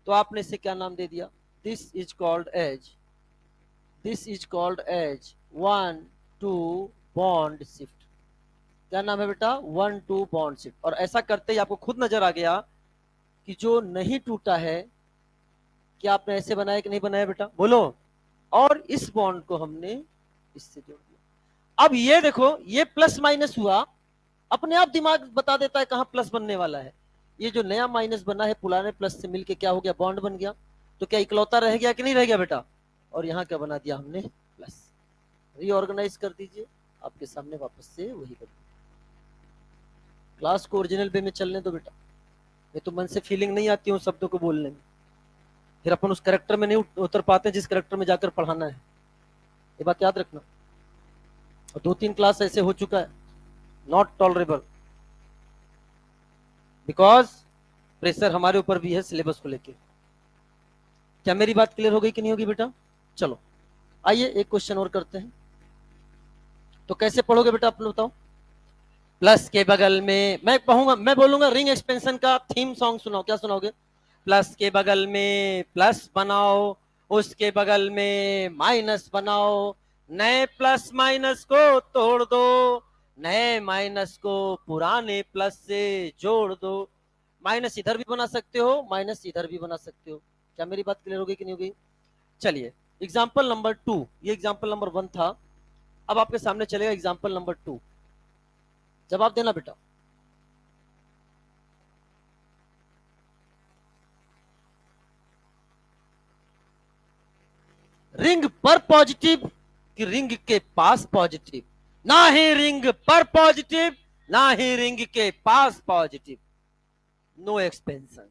तो आपने इसे क्या नाम दे दिया? This is called as 1 2 bond shift. क्या नाम है बेटा? 1 2 बॉन्ड शिफ्ट। और ऐसा करते ही आपको खुद नजर आ गया कि जो नहीं टूटा है, क्या आपने ऐसे बनाया कि नहीं बनाया बेटा? बोलो। और इस बॉन्ड को हमने इससे जोड़ दिया। अब ये देखो, ये प्लस माइनस हुआ, अपने आप दिमाग बता देता है कहां प्लस बनने वाला है। ये जो नया माइनस बना है पुराने प्लस से मिलके क्या हो गया? बॉन्ड बन गया। तो क्या इकलौता रह गया कि नहीं रह गया बेटा? और यहाँ क्या बना दिया हमने? प्लस। रीऑर्गेनाइज कर दीजिए, आपके सामने वापस से वही कर। क्लास को ओरिजिनल वे में चलने दो बेटा, ये तो मन से फीलिंग नहीं आती हूँ शब्दों को बोलने में, फिर अपन उस करेक्टर में नहीं उतर पाते जिस करेक्टर में जाकर पढ़ाना है। ये बात याद रखना। और 2 3 क्लास ऐसे हो चुका है, नॉट टॉलरेबल, बिकॉज प्रेशर हमारे ऊपर भी है सिलेबस को लेके। क्या मेरी बात क्लियर हो गई कि नहीं होगी बेटा? चलो आइए एक क्वेश्चन और करते हैं। तो कैसे पढ़ोगे बेटा आप बताओ? प्लस के बगल में मैं बोलूंगा रिंग एक्सपेंशन का थीम सॉन्ग सुनाओ। क्या सुनाओगे? प्लस के बगल में प्लस बनाओ, उसके बगल में माइनस बनाओ, नए प्लस माइनस को तोड़ दो, नए माइनस को पुराने प्लस से जोड़ दो। माइनस इधर भी बना सकते हो, माइनस इधर भी बना सकते हो। क्या मेरी बात क्लियर हो गई कि नहीं हो गई? चलिए एग्जाम्पल नंबर 2, ये एग्जाम्पल नंबर 1 था, अब आपके सामने चलेगा एग्जाम्पल नंबर 2। जवाब देना बेटा। रिंग पर पॉजिटिव कि रिंग के पास पॉजिटिव? ना ही रिंग पर पॉजिटिव, ना ही रिंग के पास positive. No expansion,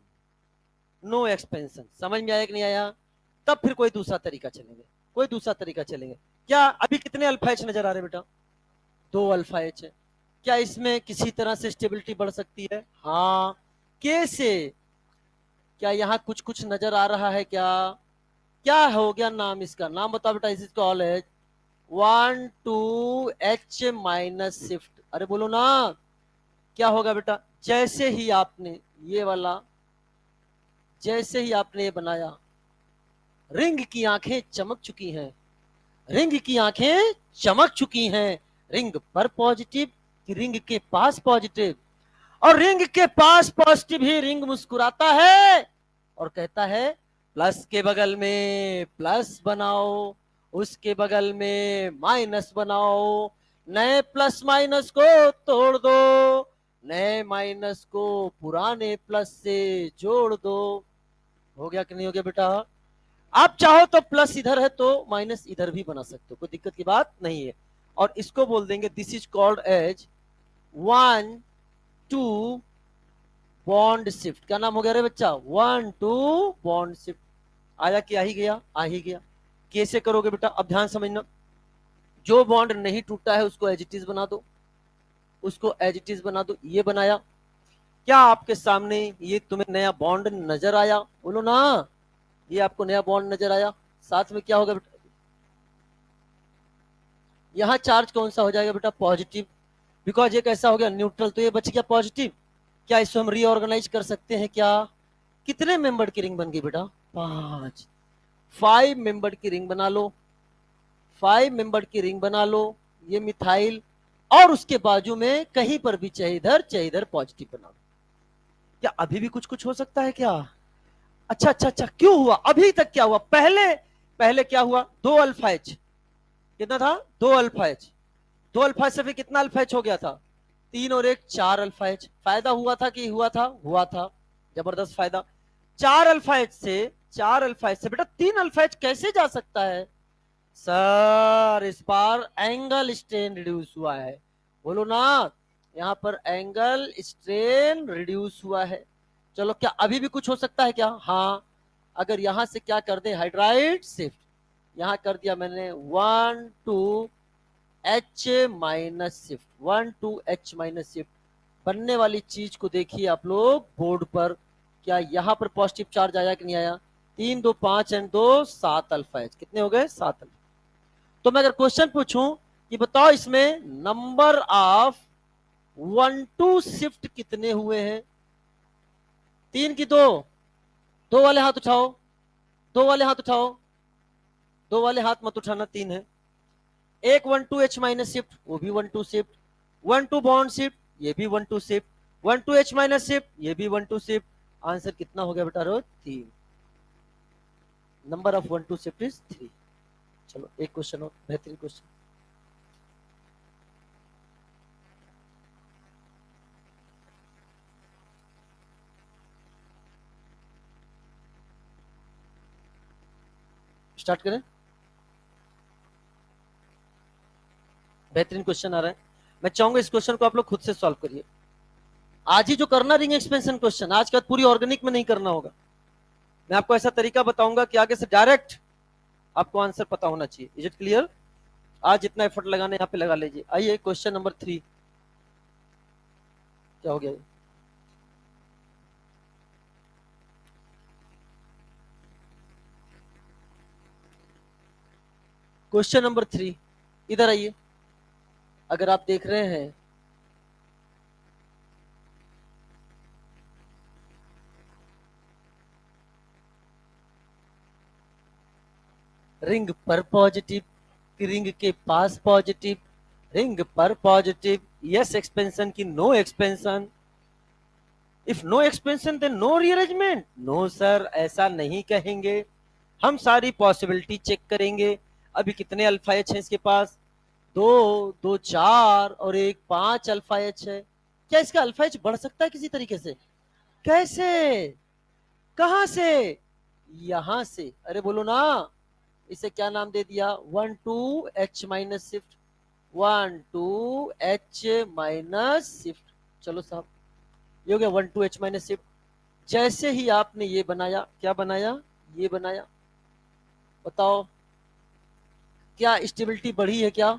no expansion. समझ में आया कि नहीं आया? तब फिर कोई दूसरा तरीका चलेंगे, कोई दूसरा तरीका चलेंगे। क्या अभी कितने अल्फा एच नजर आ रहे बेटा? 2 अल्फा एच है। क्या इसमें किसी तरह से स्टेबिलिटी बढ़ सकती है? हाँ। कैसे? क्या यहाँ कुछ कुछ नजर आ रहा है क्या? क्या हो गया नाम? इसका नाम बताओ बेटा। इस कॉल है 1 2 H माइनस शिफ्ट। अरे बोलो ना, क्या होगा बेटा? जैसे ही आपने ये वाला, जैसे ही आपने ये बनाया, रिंग की आंखें चमक चुकी हैं, रिंग की आंखें चमक चुकी हैं। रिंग पर पॉजिटिव कि रिंग के पास पॉजिटिव? और रिंग के पास पॉजिटिव ही रिंग मुस्कुराता है और कहता है प्लस के बगल में प्लस बनाओ, उसके बगल में माइनस बनाओ, नए प्लस माइनस को तोड़ दो, नए माइनस को पुराने प्लस से जोड़ दो। हो गया कि नहीं हो गया बेटा? आप चाहो तो प्लस इधर है तो माइनस इधर भी बना सकते हो, कोई दिक्कत की बात नहीं है। और इसको बोल देंगे this is called as 1 2 bond shift. क्या नाम हो गया रे बच्चा? 1 2 बॉन्ड शिफ्ट। आया कि आ ही गया? आ ही गया। कैसे करोगे बेटा? अब ध्यान समझना। जो बॉन्ड नहीं टूटा है उसको एज इट इज बना दो, उसको एज इट इज बना दो। ये बनाया। क्या आपके सामने ये तुम्हें नया बॉन्ड नजर आया? बोलो ना, ये आपको नया बॉन्ड नजर आया। साथ में क्या होगा बेटा? यहाँ चार्ज कौन सा हो जाएगा बेटा? पॉजिटिव, बिकॉज ये कैसा हो गया? न्यूट्रल, तो ये बच गया पॉजिटिव। क्या इसको हम रीऑर्गेनाइज कर सकते हैं क्या? कितने मेंबर की रिंग बन गई बेटा? 5। 5 मेंबर की रिंग बना लो, 5 मेंबर की रिंग बना लो, ये मिथाइल। और उसके बाजू में कहीं पर भी चाहे इधर पॉजिटिव बना लो। क्या अभी भी कुछ कुछ हो सकता है क्या? अच्छा अच्छा अच्छा, क्यों हुआ? अभी तक क्या हुआ? पहले पहले क्या हुआ? 2 अल्फा एच। कितना था? 2 अल्फा एच। 2 अल्फा एच से फिर कितना अल्फा एच हो गया था? 3 और 1 4 अल्फा एच। फायदा हुआ था कि हुआ था? हुआ था। जबरदस्त फायदा। 4 अल्फा एच से, 4 अल्फा एच से बेटा 3 अल्फा एच कैसे जा सकता है? सर इस बार एंगल स्ट्रेन रिड्यूस हुआ है। बोलो ना, यहां पर एंगल स्ट्रेन रिड्यूस हुआ है। चलो, क्या अभी भी कुछ हो सकता है क्या? हाँ। अगर यहां से क्या कर दे? हाइड्राइड शिफ्ट, यहां कर दिया मैंने 1 2 H minus shift, 1 2 H minus shift. बनने वाली चीज को देखिए आप लोग बोर्ड पर, क्या यहां पर पॉजिटिव चार्ज आया कि नहीं आया? 3 2 5 एंड 2 7 अल्फा एच, कितने हो गए? 7 अल्फा। तो मैं अगर क्वेश्चन पूछूं कि बताओ इसमें नंबर ऑफ 1 2 शिफ्ट कितने हुए हैं? 3 की 2? दो वाले हाथ उठाओ, दो वाले हाथ उठाओ, दो वाले हाथ मत उठाना, 3 है। एक 1 2 H माइनस शिफ्ट, वो भी 1 2 शिफ्ट। 1 2 बॉन्ड शिफ्ट, ये भी 1 2 शिफ्ट। 1 2 H माइनस शिफ्ट, ये भी 1 2 शिफ्ट। आंसर कितना हो गया बेटा रोज? 3। Number of 1 2 shift is 3। चलो एक क्वेश्चन और, बेहतरीन क्वेश्चन। स्टार्ट करें। बेहतरीन क्वेश्चन आ रहा है। मैं चाहूंगा इस क्वेश्चन को आप लोग खुद से सॉल्व करिए। आज ही जो करना रिंग एक्सपेंशन क्वेश्चन, आज का पूरी ऑर्गेनिक में नहीं करना होगा। मैं आपको ऐसा तरीका बताऊंगा कि आगे से डायरेक्ट आपको आंसर पता होना चाहिए। Is it clear? आज जितना एफर्ट लगाना है यहाँ पे लगा लीजिए। आइए क्वेश्चन नंबर 3। क्या हो गया? क्वेश्चन नंबर 3, इधर आइए। अगर आप देख रहे हैं रिंग पर पॉजिटिव, रिंग के पास पॉजिटिव, रिंग पर पॉजिटिव, यस एक्सपेंशन की no expansion, if no expansion then no rearrangement. No sir, ऐसा नहीं कहेंगे। हम सारी पॉसिबिलिटी चेक करेंगे। अभी कितने अल्फा एच है इसके पास? दो, दो चार और एक 5 अल्फा एच है। क्या इसका अल्फा एच बढ़ सकता है किसी तरीके से? कैसे? कहां से? यहां से। अरे बोलो ना। इसे क्या नाम दे दिया? 1 2 H minus shift, 1 2 H minus shift. चलो साहब, ये हो गया 1 2 H माइनस शिफ्ट। जैसे ही आपने ये बनाया, क्या बनाया? ये बनाया। बताओ क्या स्टेबिलिटी बढ़ी है क्या?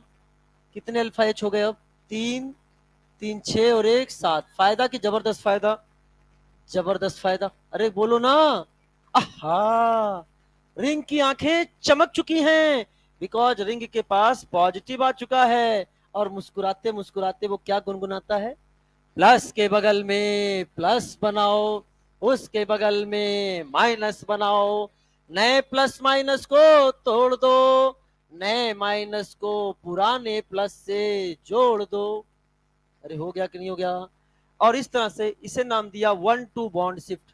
कितने अल्फा एच हो गए अब? 3 3 6 और 1 7। फायदा की जबरदस्त फायदा? जबरदस्त फायदा। अरे बोलो ना। आहा, रिंग की आंखें चमक चुकी हैं, बिकॉज रिंग के पास पॉजिटिव आ चुका है। और मुस्कुराते मुस्कुराते वो क्या गुनगुनाता है? प्लस के बगल में प्लस बनाओ, उसके बगल में माइनस बनाओ, नए प्लस माइनस को तोड़ दो, नए माइनस को पुराने प्लस से जोड़ दो। अरे हो गया कि नहीं हो गया? और इस तरह से इसे नाम दिया 1 2 बॉन्ड शिफ्ट।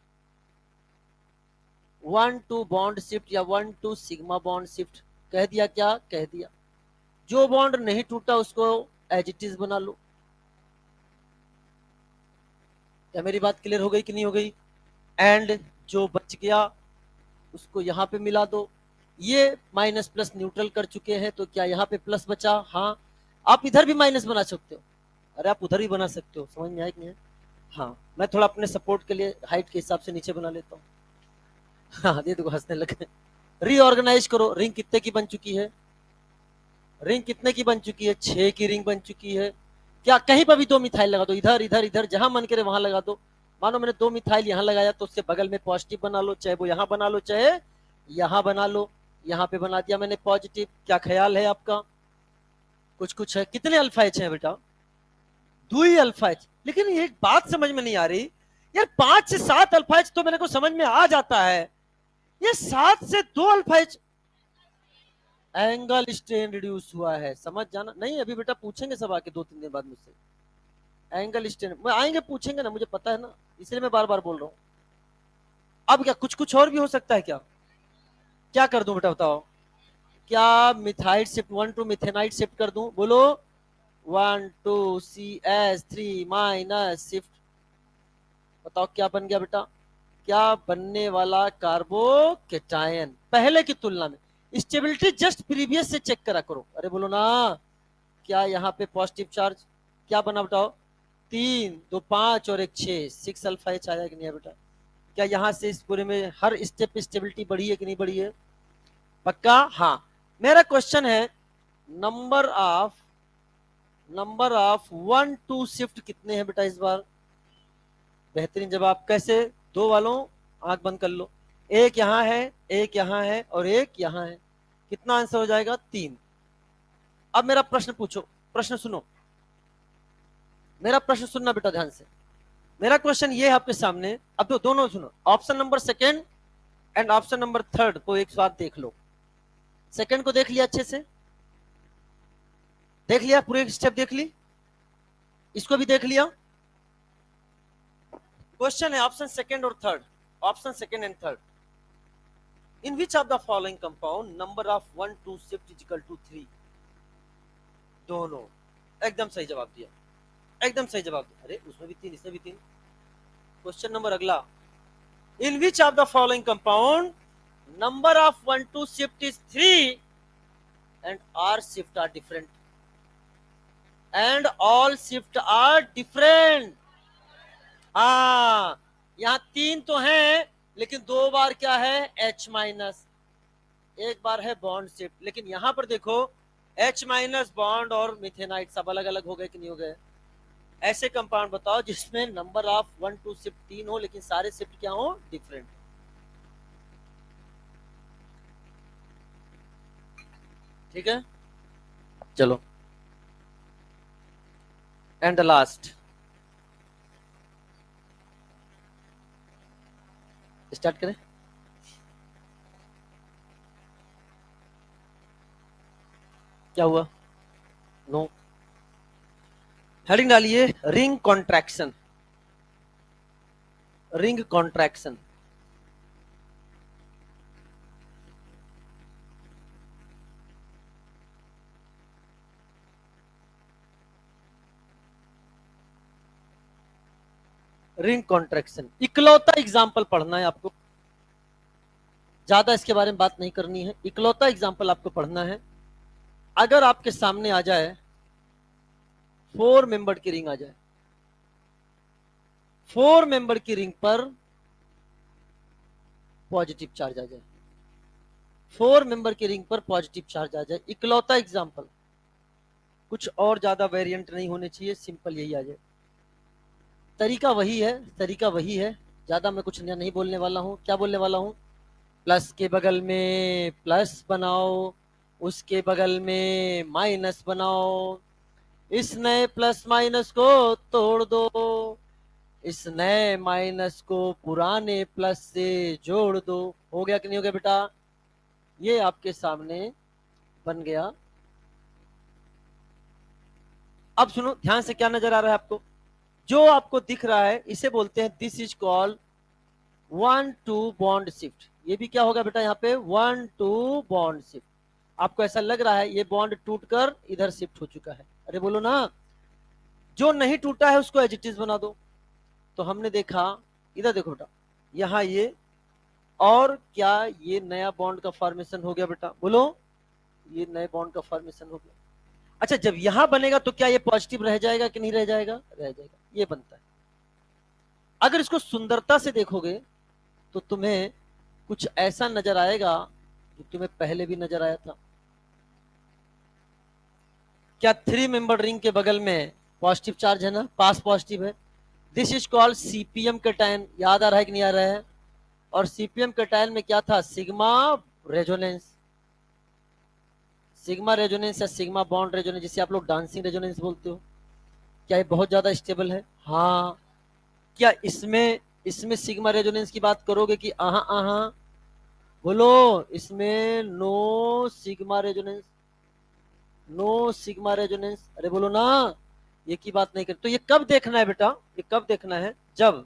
1 2 बॉन्ड शिफ्ट या 1 2 सिग्मा बॉन्ड शिफ्ट। कह दिया, क्या कह दिया? जो बॉन्ड नहीं टूटा उसको एज इट इज बना लो। क्या मेरी बात क्लियर हो गई कि नहीं हो गई? एंड जो बच गया उसको यहाँ पे मिला दो। ये माइनस प्लस न्यूट्रल कर चुके हैं, तो क्या यहाँ पे प्लस बचा? हाँ। आप इधर भी माइनस बना सकते हो। अरे आप उधर भी बना सकते हो। समझ में आया कि नहीं? हाँ, मैं थोड़ा अपने सपोर्ट के लिए हाइट के हिसाब से नीचे बना लेता हूँ। हाँ, ये देखो हंसने लगे। रीऑर्गेनाइज करो। रिंग कितने की बन चुकी है? रिंग कितने की बन चुकी है? 6 की रिंग बन चुकी है। क्या कहीं पर भी 2 मिथाइल लगा दो, इधर इधर इधर, जहां मन करे वहां लगा दो। मानो मैंने 2 मिथाइल यहाँ लगाया तो उसके बगल में पॉजिटिव बना लो, चाहे वो यहाँ बना लो चाहे यहाँ बना लो। यहाँ पे बना दिया मैंने पॉजिटिव। क्या ख्याल है आपका? कुछ कुछ है। कितने अल्फा एच है बेटा? 2 ही अल्फा एच। लेकिन एक बात समझ में नहीं आ रही यार, 5 से 7 अल्फा एच तो मेरे को समझ में आ जाता है, ये 7 से 2 alpha H. Angle strain reduce हुआ है, समझ जाना। नहीं अभी बेटा पूछेंगे सब आके 2 3 दिन बाद मुझसे। एंगल स्ट्रेन आएंगे, पूछेंगे ना, मुझे पता है ना, इसलिए मैं बार बार बोल रहा हूँ। अब क्या कुछ कुछ और भी हो सकता है क्या? क्या कर दूं बेटा बताओ? क्या मिथाइल शिफ्ट 1 2 मिथेनाइट शिफ्ट कर दूं? बोलो। 1 2 CH3 माइनस शिफ्ट। बताओ क्या बन गया बेटा? क्या बनने वाला? कार्बोकेटायन। पहले की तुलना में स्टेबिलिटी जस्ट प्रीवियस से चेक करा करो। अरे बोलो ना। क्या यहाँ पे पॉजिटिव चार्ज? क्या बना बताओ? 3 2 5 और एक 6, 6 अल्फा एच आया कि नहीं बेटा? क्या यहाँ से इस पूरे में हर स्टेप पे स्टेबिलिटी बढ़ी है कि नहीं बढ़ी है? पक्का? हाँ। मेरा क्वेश्चन है नंबर ऑफ 1 2 शिफ्ट कितने हैं बेटा इस बार? बेहतरीन जवाब। कैसे? दो वालों आंख बंद कर लो, एक यहां है, एक यहां है और एक यहां है। कितना आंसर हो जाएगा? 3। अब मेरा प्रश्न पूछो, प्रश्न सुनो, मेरा प्रश्न सुनना बेटा ध्यान से। मेरा क्वेश्चन ये है आपके सामने, अब तो दोनों सुनो, option number second and option number third को एक बात देख लो। सेकेंड को देख लिया अच्छे से? देख लिया? पूरे स्टेप देख ली? इसको भी देख लिया? क्वेश्चन है ऑप्शन सेकेंड और third, option second and third. In which of the following compound number of 1 2 shift is equal to 3? दोनों एकदम सही जवाब दिया, एकदम सही जवाब दिया। अरे उसमें भी 3, इसमें भी 3। क्वेश्चन नंबर अगला, in which of the following compound number of 1 2 shift is 3 and R shift are different? And all shift are different. हाँ, यहां 3 तो हैं लेकिन 2 बार क्या है? H माइनस, एक बार है बॉन्ड शिफ्ट। लेकिन यहां पर देखो H माइनस बॉन्ड और मिथेनाइट सब अलग अलग हो गए कि नहीं हो गए? ऐसे कंपाउंड बताओ जिसमें नंबर ऑफ 1 2 शिफ्ट 3 हो लेकिन सारे शिफ्ट क्या हो? डिफरेंट। ठीक है, चलो एंड द लास्ट स्टार्ट करें। क्या हुआ? नो। हेडिंग डालिए ring contraction, ring contraction. Ring contraction इकलौता एग्जाम्पल पढ़ना है आपको, ज्यादा इसके बारे में बात नहीं करनी है। इकलौता एग्जाम्पल आपको पढ़ना है। अगर आपके सामने आ जाए 4 मेंबर की रिंग आ जाए, 4 मेंबर की रिंग पर पॉजिटिव चार्ज आ जाए, 4 मेंबर की रिंग पर पॉजिटिव चार्ज आ जाए, इकलौता एग्जाम्पल, कुछ और ज्यादा वेरिएंट नहीं होने चाहिए, सिंपल यही आ जाए। तरीका वही है, तरीका वही है, ज्यादा मैं कुछ नहीं बोलने वाला हूं। क्या बोलने वाला हूं? प्लस के बगल में प्लस बनाओ, उसके बगल में माइनस बनाओ, इस नए प्लस माइनस को तोड़ दो, इस नए माइनस को पुराने प्लस से जोड़ दो। हो गया कि नहीं हो गया बेटा? ये आपके सामने बन गया। अब सुनो ध्यान से, क्या नजर आ रहा है आपको? जो आपको दिख रहा है इसे बोलते हैं, this is called 1 2 bond shift. ये भी क्या होगा बेटा? यहाँ पे 1 2 बॉन्ड शिफ्ट। आपको ऐसा लग रहा है ये बॉन्ड टूटकर इधर शिफ्ट हो चुका है? अरे बोलो ना। जो नहीं टूटा है उसको एज इट इज बना दो। तो हमने देखा, इधर देखो बेटा, यहाँ ये, और क्या ये नया बॉन्ड का फॉर्मेशन हो गया बेटा? बोलो, ये नए बॉन्ड का फॉर्मेशन हो गया। अच्छा, जब यहां बनेगा तो क्या ये पॉजिटिव रह जाएगा कि नहीं रह जाएगा? रह जाएगा, ये बनता है। अगर इसको सुंदरता से देखोगे तो तुम्हें कुछ ऐसा नजर आएगा जो तुम्हें पहले भी नजर आया था। क्या 3 मेंबर रिंग के बगल में पॉजिटिव चार्ज है ना, पास पॉजिटिव है? This is called CPM cation. याद आ रहा है कि नहीं आ रहा है? और सीपीएम कैटायन में क्या था? सिग्मा रेजोनेंस, सिग्मा रेजोनेंस या सिग्मा बॉन्ड रेजोनेंस, जिसे आप लोग डांसिंग रेजोनेंस बोलते हो। क्या ये बहुत ज्यादा स्टेबल है? हाँ। क्या इसमें इसमें सिग्मा रेजोनेंस की बात करोगे कि आहा आहा? बोलो, इसमें no sigma resonance, no sigma resonance. अरे बोलो ना, ये की बात नहीं कर। तो ये कब देखना है बेटा? ये कब देखना है? जब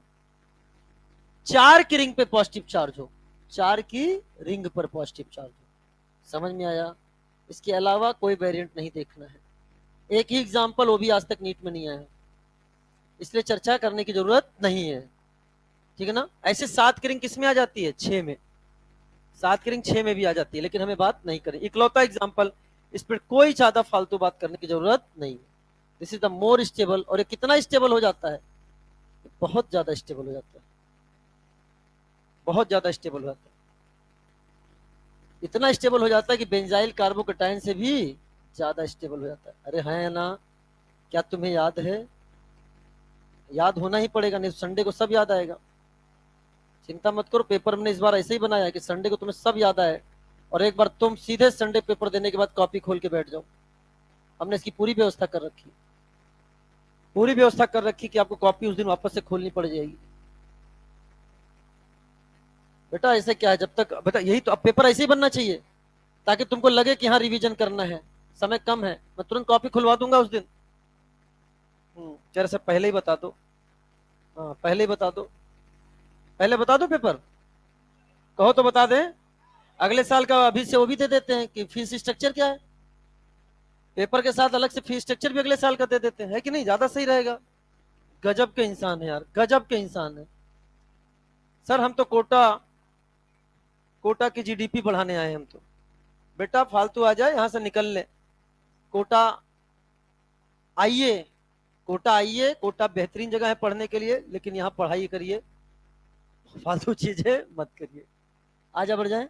4 की रिंग पे पॉजिटिव चार्ज हो, 4 की रिंग पर पॉजिटिव चार्ज हो। समझ में आया? इसके अलावा कोई वेरिएंट नहीं देखना है। एक ही एग्जांपल, वो भी आज तक नीट में नहीं आया, इसलिए चर्चा करने की जरूरत नहीं है। ठीक है ना? ऐसे 7 की रिंग किस में आ जाती है? 6 में। 7 की रिंग 6 में भी आ जाती है, लेकिन हमें बात नहीं करें। इकलौता एग्जाम्पल, इस पर कोई ज्यादा फालतू बात करने की जरूरत नहीं है। This is the more stable. और ये कितना स्टेबल हो जाता है? बहुत ज्यादा स्टेबल हो जाता है, बहुत ज्यादा स्टेबल हो जाता है। इतना स्टेबल हो जाता है कि बेंजाइल कार्बोकटाइन से भी ज्यादा स्टेबल हो जाता है। अरे है ना, क्या तुम्हें याद है? याद होना ही पड़ेगा, नहीं संडे को सब याद आएगा। चिंता मत करो, पेपर हमने इस बार ऐसे ही बनाया कि संडे को तुम्हें सब याद आए, और एक बार तुम सीधे संडे पेपर देने के बाद कॉपी खोल के बैठ जाओ। हमने इसकी पूरी व्यवस्था कर रखी, पूरी व्यवस्था कर रखी कि आपको कॉपी उस दिन वापस से खोलनी पड़ जाएगी। बेटा ऐसे क्या है, जब तक बेटा यही तो, अब पेपर ऐसे ही बनना चाहिए ताकि तुमको लगे कि हाँ रिवीजन करना है, समय कम है, मैं तुरंत कॉपी खुलवा दूंगा उस दिन। चलो सर पहले ही बता दो, हाँ पहले ही बता दो, पहले बता दो पेपर, कहो तो बता दें। अगले साल का अभी से वो भी दे देते हैं कि फीस स्ट्रक्चर क्या है, पेपर के साथ अलग से फीस स्ट्रक्चर भी अगले साल का दे देते हैं, है कि नहीं? ज्यादा सही रहेगा। गजब के इंसान है यार, गजब के इंसान है। सर हम तो कोटा, कोटा की जीडीपी बढ़ाने आए हम तो। बेटा फालतू आ जाए यहाँ से निकल ले, कोटा आइए, कोटा आइए, कोटा बेहतरीन जगह है पढ़ने के लिए, लेकिन यहाँ पढ़ाई करिए, फालतू चीजें मत करिए। आजा बढ़ जाए।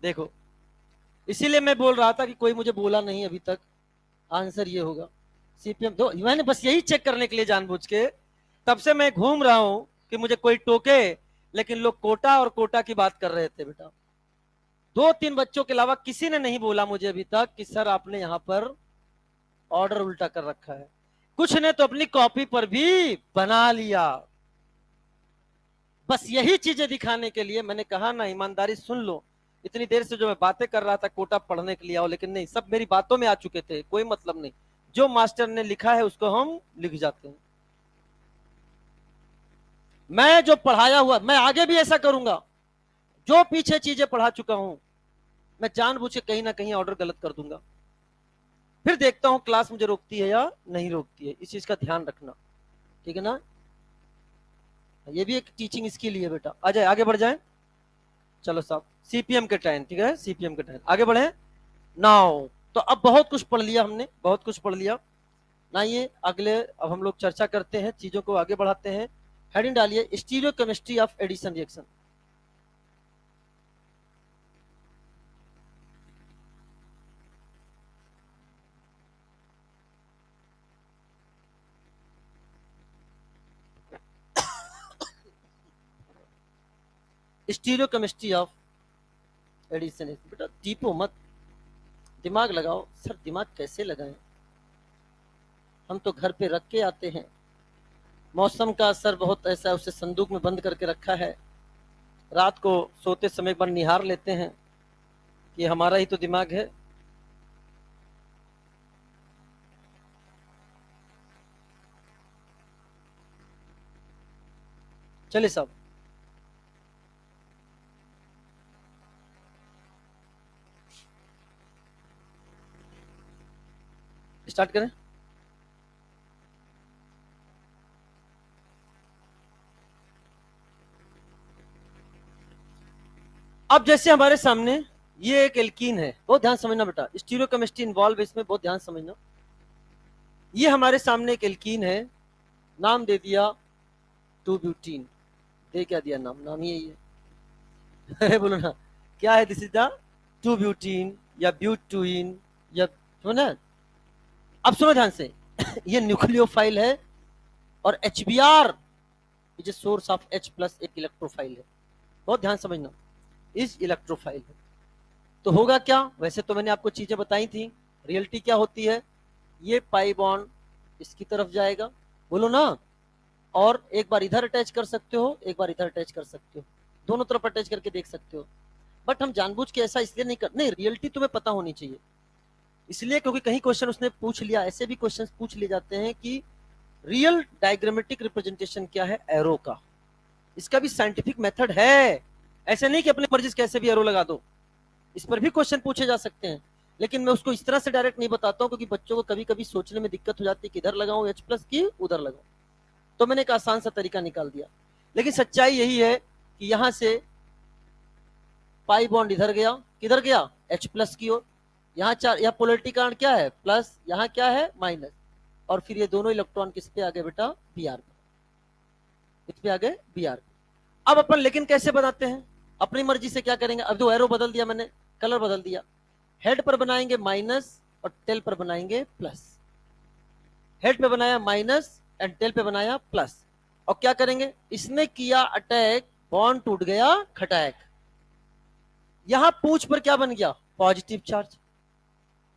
देखो इसीलिए मैं बोल रहा था कि कोई मुझे बोला नहीं अभी तक, आंसर ये होगा सीपीएम। दो मैंने बस यही चेक करने के लिए जानबूझ के तब से मैं घूम रहा हूं कि मुझे कोई टोके, लेकिन लोग कोटा और कोटा की बात कर रहे थे। बेटा दो तीन बच्चों के अलावा किसी ने नहीं बोला मुझे अभी तक कि सर आपने यहाँ पर ऑर्डर उल्टा कर रखा है। कुछ ने तो अपनी कॉपी पर भी बना लिया। बस यही चीजें दिखाने के लिए मैंने कहा ना, ईमानदारी सुन लो, इतनी देर से जो मैं बातें कर रहा था कोटा पढ़ने के लिए आओ, लेकिन नहीं, सब मेरी बातों में आ चुके थे, कोई मतलब नहीं, जो मास्टर ने लिखा है उसको हम लिख जाते हैं। मैं जो पढ़ाया हुआ मैं आगे भी ऐसा करूंगा, जो पीछे चीजें पढ़ा चुका हूं मैं जानबूझ के कहीं ना कहीं ऑर्डर गलत कर दूंगा, फिर देखता हूं क्लास मुझे रोकती है या नहीं रोकती है। इस चीज का ध्यान रखना, ठीक है ना? ये भी एक टीचिंग स्किल ही है बेटा। आ जाए, आगे बढ़ जाए। चलो साहब सीपीएम के टाइम, ठीक है, सीपीएम के टाइम आगे बढ़े नाउ। तो अब बहुत कुछ पढ़ लिया हमने, बहुत कुछ पढ़ लिया ना। ये अगले अब हम लोग चर्चा करते हैं, चीजों को आगे बढ़ाते हैं। हेडिंग डालिए stereochemistry of addition reaction. Stereochemistry of addition. बेटा टीपो मत, दिमाग लगाओ। सर दिमाग कैसे लगाएं, हम तो घर पे रख के आते हैं। मौसम का असर बहुत ऐसा है, उसे संदूक में बंद करके रखा है, रात को सोते समय एक बार निहार लेते हैं कि हमारा ही तो दिमाग है। चलिए साहब स्टार्ट करें। अब जैसे हमारे सामने ये एक एल्कीन है, बहुत ध्यान समझना बेटा, स्टीरियो केमिस्ट्री इन्वॉल्व इसमें, बहुत ध्यान समझना। ये हमारे सामने एक एल्कीन है, नाम दे दिया टू ब्यूटीन। दे क्या दिया नाम, नाम ही यही है बोलो ना, क्या है? This is the two butene या ब्यूटूइन या, सुनो ना, अब सुनो ध्यान से ये न्यूक्लियोफाइल है, और HBR is a source of H plus एक इलेक्ट्रोफाइल है, बहुत ध्यान समझना, इज इलेक्ट्रोफाइल है। तो होगा क्या, वैसे तो मैंने आपको चीजें बताई थी, रियलिटी क्या होती है, ये पाई बॉन्ड इसकी तरफ जाएगा, बोलो ना, और एक बार इधर अटैच कर सकते हो, एक बार इधर अटैच कर सकते हो, दोनों तरफ अटैच करके देख सकते हो। बट हम जानबूझ के ऐसा इसलिए नहीं कर, नहीं रियलिटी तुम्हें पता होनी चाहिए, इसलिए क्योंकि कहीं क्वेश्चन उसने पूछ लिया, ऐसे भी क्वेश्चन पूछ लिए जाते हैं कि रियल डायग्रामेटिक रिप्रेजेंटेशन क्या है एरो का, इसका भी साइंटिफिक मेथड है, ऐसे नहीं कि अपनी मर्जी से कैसे भी एरो लगा दो, इस पर भी क्वेश्चन पूछे जा सकते हैं। लेकिन मैं उसको इस तरह से डायरेक्ट नहीं बताता हूं, क्योंकि बच्चों को कभी कभी सोचने में दिक्कत हो जाती है कि इधर लगाऊं H प्लस की उधर लगाऊं, तो मैंने एक आसान सा तरीका निकाल दिया। लेकिन सच्चाई यही है कि यहां से पाई बॉन्ड इधर गया, किधर गया, H प्लस की ओर, यहाँ चार, यहाँ पोलरिटी कारण क्या है प्लस, यहाँ क्या है माइनस, और फिर ये दोनों इलेक्ट्रॉन किस पे आ गए बेटा, Br पे, इस पे आ गए Br पे। अब अपन लेकिन कैसे बनाते हैं, अपनी मर्जी से क्या करेंगे, अब जो एरो बदल दिया मैंने, कलर बदल दिया, हेड पर बनाएंगे माइनस और टेल पर बनाएंगे प्लस। हेड पे बनाया माइनस एंड टेल पे बनाया प्लस, और क्या करेंगे, इसने किया अटैक, बॉन्ड टूट गया, खटैक। यहां पूंछ पर क्या बन गया, पॉजिटिव चार्ज,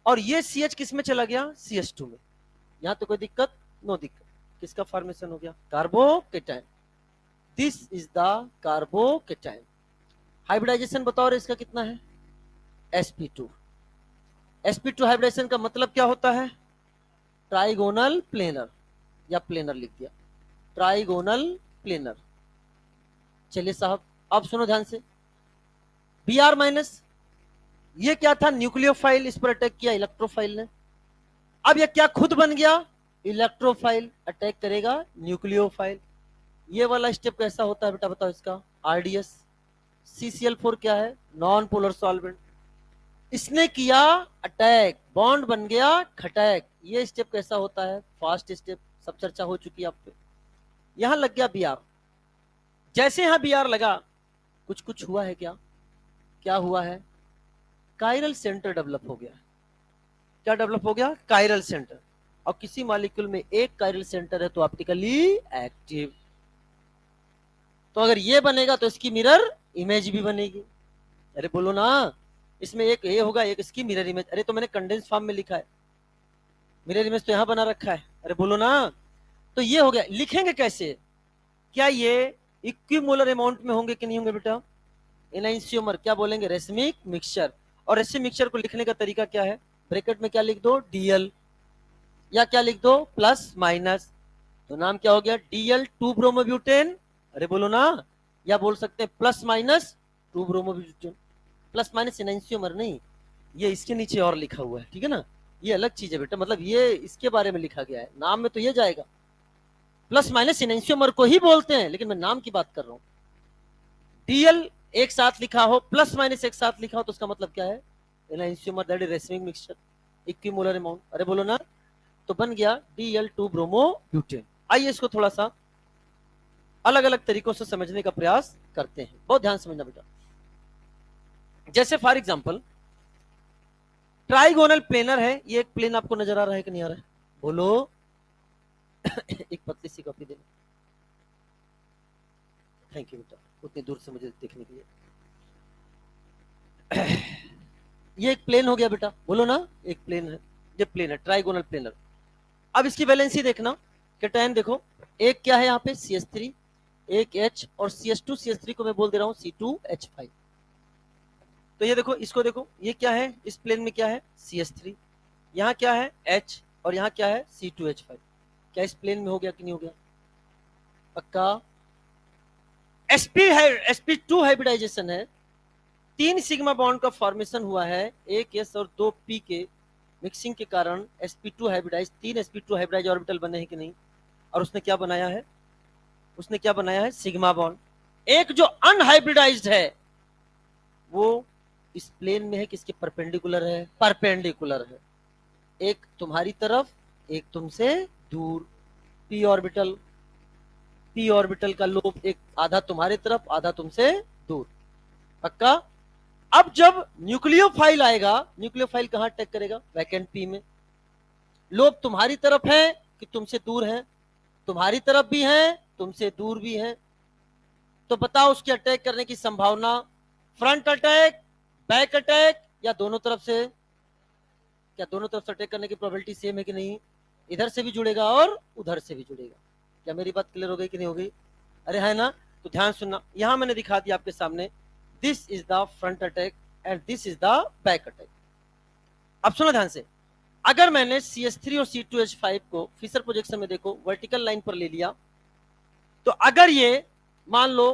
और ये CH किस में चला गया, CH2 में। यहां तो कोई दिक्कत, नो दिक्कत। किसका फॉर्मेशन हो गया, carbocation. This is the carbocation. Hybridization बताओ इसका कितना है, sp2। sp2 हाइब्रिडाइजेशन का मतलब क्या होता है, ट्राइगोनल प्लेनर, या प्लेनर लिख दिया, ट्राइगोनल प्लेनर। चलिए साहब, अब सुनो ध्यान से, Br माइनस, ये क्या था, न्यूक्लियोफाइल, इस पर अटैक किया इलेक्ट्रोफाइल ने। अब ये क्या खुद बन गया, इलेक्ट्रोफाइल, अटैक करेगा न्यूक्लियोफाइल। ये वाला स्टेप कैसा होता है बेटा बताओ इसका, RDS। CCl4 क्या है, नॉन पोलर सॉल्वेंट, इसने किया अटैक, बॉन्ड बन गया खटैक। ये स्टेप कैसा होता है, फास्ट स्टेप, सब चर्चा हो चुकी है आप पे। यहां लग गया Br, जैसे यहां Br लगा, कुछ कुछ हुआ है क्या, क्या हुआ है, कायरल सेंटर डेवलप हो गया। क्या डेवलप हो गया, कायरल सेंटर। और किसी मॉलिक्यूल में एक कायरल सेंटर है तो ऑप्टिकली एक्टिव, तो अगर ये बनेगा तो इसकी मिरर इमेज भी बनेगी। अरे बोलो ना, इसमें एक ये होगा, एक इसकी मिरर इमेज। अरे तो मैंने कंडेंस फॉर्म में लिखा है, मिरर इमेज तो यहां बना रखा है। अरे बोलो ना, तो ये हो गया। लिखेंगे कैसे, क्या ये इक्विमोलर अमाउंट में होंगे कि नहीं होंगे बेटा, एनाइंशियोमर, क्या बोलेंगे, रेसमिक मिक्सचर। और रेसमिक मिक्सचर को लिखने का तरीका क्या है, ब्रैकेट में क्या लिख दो, DL, या क्या लिख दो, प्लस माइनस। तो नाम क्या हो गया, DL2 ब्रोमोब्यूटेन। अरे बोलो ना, या बोल सकते हैं plus minus 2 bromobutane. Plus minus enantiomer नहीं, ये इसके नीचे और लिखा हुआ है, ठीक है ना, ये अलग चीज है बेटा, मतलब ये इसके बारे में लिखा गया है, नाम में तो ये जाएगा। प्लस माइनस एनाइंशियोमर को ही बोलते हैं, लेकिन मैं नाम की बात कर रहा हूं। DL एक साथ लिखा हो, प्लस माइनस एक साथ लिखा हो, तो उसका मतलब क्या है, enantiomer, that is racemic mixture, equimolar amount. अरे बोलो ना, तो बन गया DL2 ब्रोमोब्यूटेन। आइए इसको थोड़ा सा अलग अलग तरीकों से समझने का प्रयास करते हैं, बहुत ध्यान समझना बेटा। जैसे फॉर एग्जांपल, ट्राइगोनल प्लेनर है, ये एक प्लेन आपको नजर आ रहा है कि नहीं आ रहा है, बोलो। एक पतली सी कॉपी देना, थैंक यू बेटा, उतनी दूर से मुझे देखने के लिए। ये एक प्लेन हो गया बेटा, बोलो ना, एक प्लेन है, ये प्लेन है, ट्राइगोनल प्लेनर। अब इसकी वैलेंसी देखना, कैटायन देखो, एक क्या है यहाँ पे, CH3, एक H, और CH2 CH3 को मैं बोल दे रहा हूँ C2H5। तो ये देखो, इसको देखो, ये क्या है, इस प्लेन में क्या है, CH3, यहाँ क्या है H, और यहाँ क्या है C2H5। क्या इस प्लेन में हो गया कि नहीं हो गया, पक्का। sp2 हाइब्रिडाइजेशन है, 3 सिग्मा बॉन्ड का फॉर्मेशन हुआ है, एक S और 2 P के मिक्सिंग के कारण sp2 hybridise, 3 sp2 hybridise orbital बने हैं कि नहीं। और उसने क्या बनाया है, उसने क्या बनाया है, सिग्मा बॉन्ड। एक जो अनहाइब्रिडाइज्ड है वो इस प्लेन में है, किसके परपेंडिकुलर है, परपेंडिकुलर है, एक तुम्हारी तरफ, एक तुमसे दूर, p ऑर्बिटल, p ऑर्बिटल का लोब एक आधा तुम्हारी तरफ, आधा तुमसे दूर, पक्का। अब जब न्यूक्लियोफाइल आएगा, न्यूक्लियोफाइल कहां अटैक करेगा, वैकेंट p में। लोब तुम्हारी तरफ है कि तुमसे दूर है, तुम्हारी तरफ भी है, तुमसे दूर भी है। तो बताओ उसके अटैक करने की संभावना, फ्रंट अटैक, बैक अटैक, या दोनों तरफ से। क्या दोनों तरफ से अटैक करने की प्रोबेबिलिटी सेम है कि नहीं, इधर से भी जुड़ेगा और उधर से भी जुड़ेगा। क्या मेरी बात क्लियर हो गई कि नहीं हो गई, अरे है ना। तो ध्यान सुनना, यहां मैंने दिखा दिया आपके सामने, this is the front attack and this is the back attack. अब सुनो ध्यान से, अगर मैंने CH3 और C2H5 को फिशर प्रोजेक्शन में देखो वर्टिकल लाइन पर ले लिया, तो अगर ये मान लो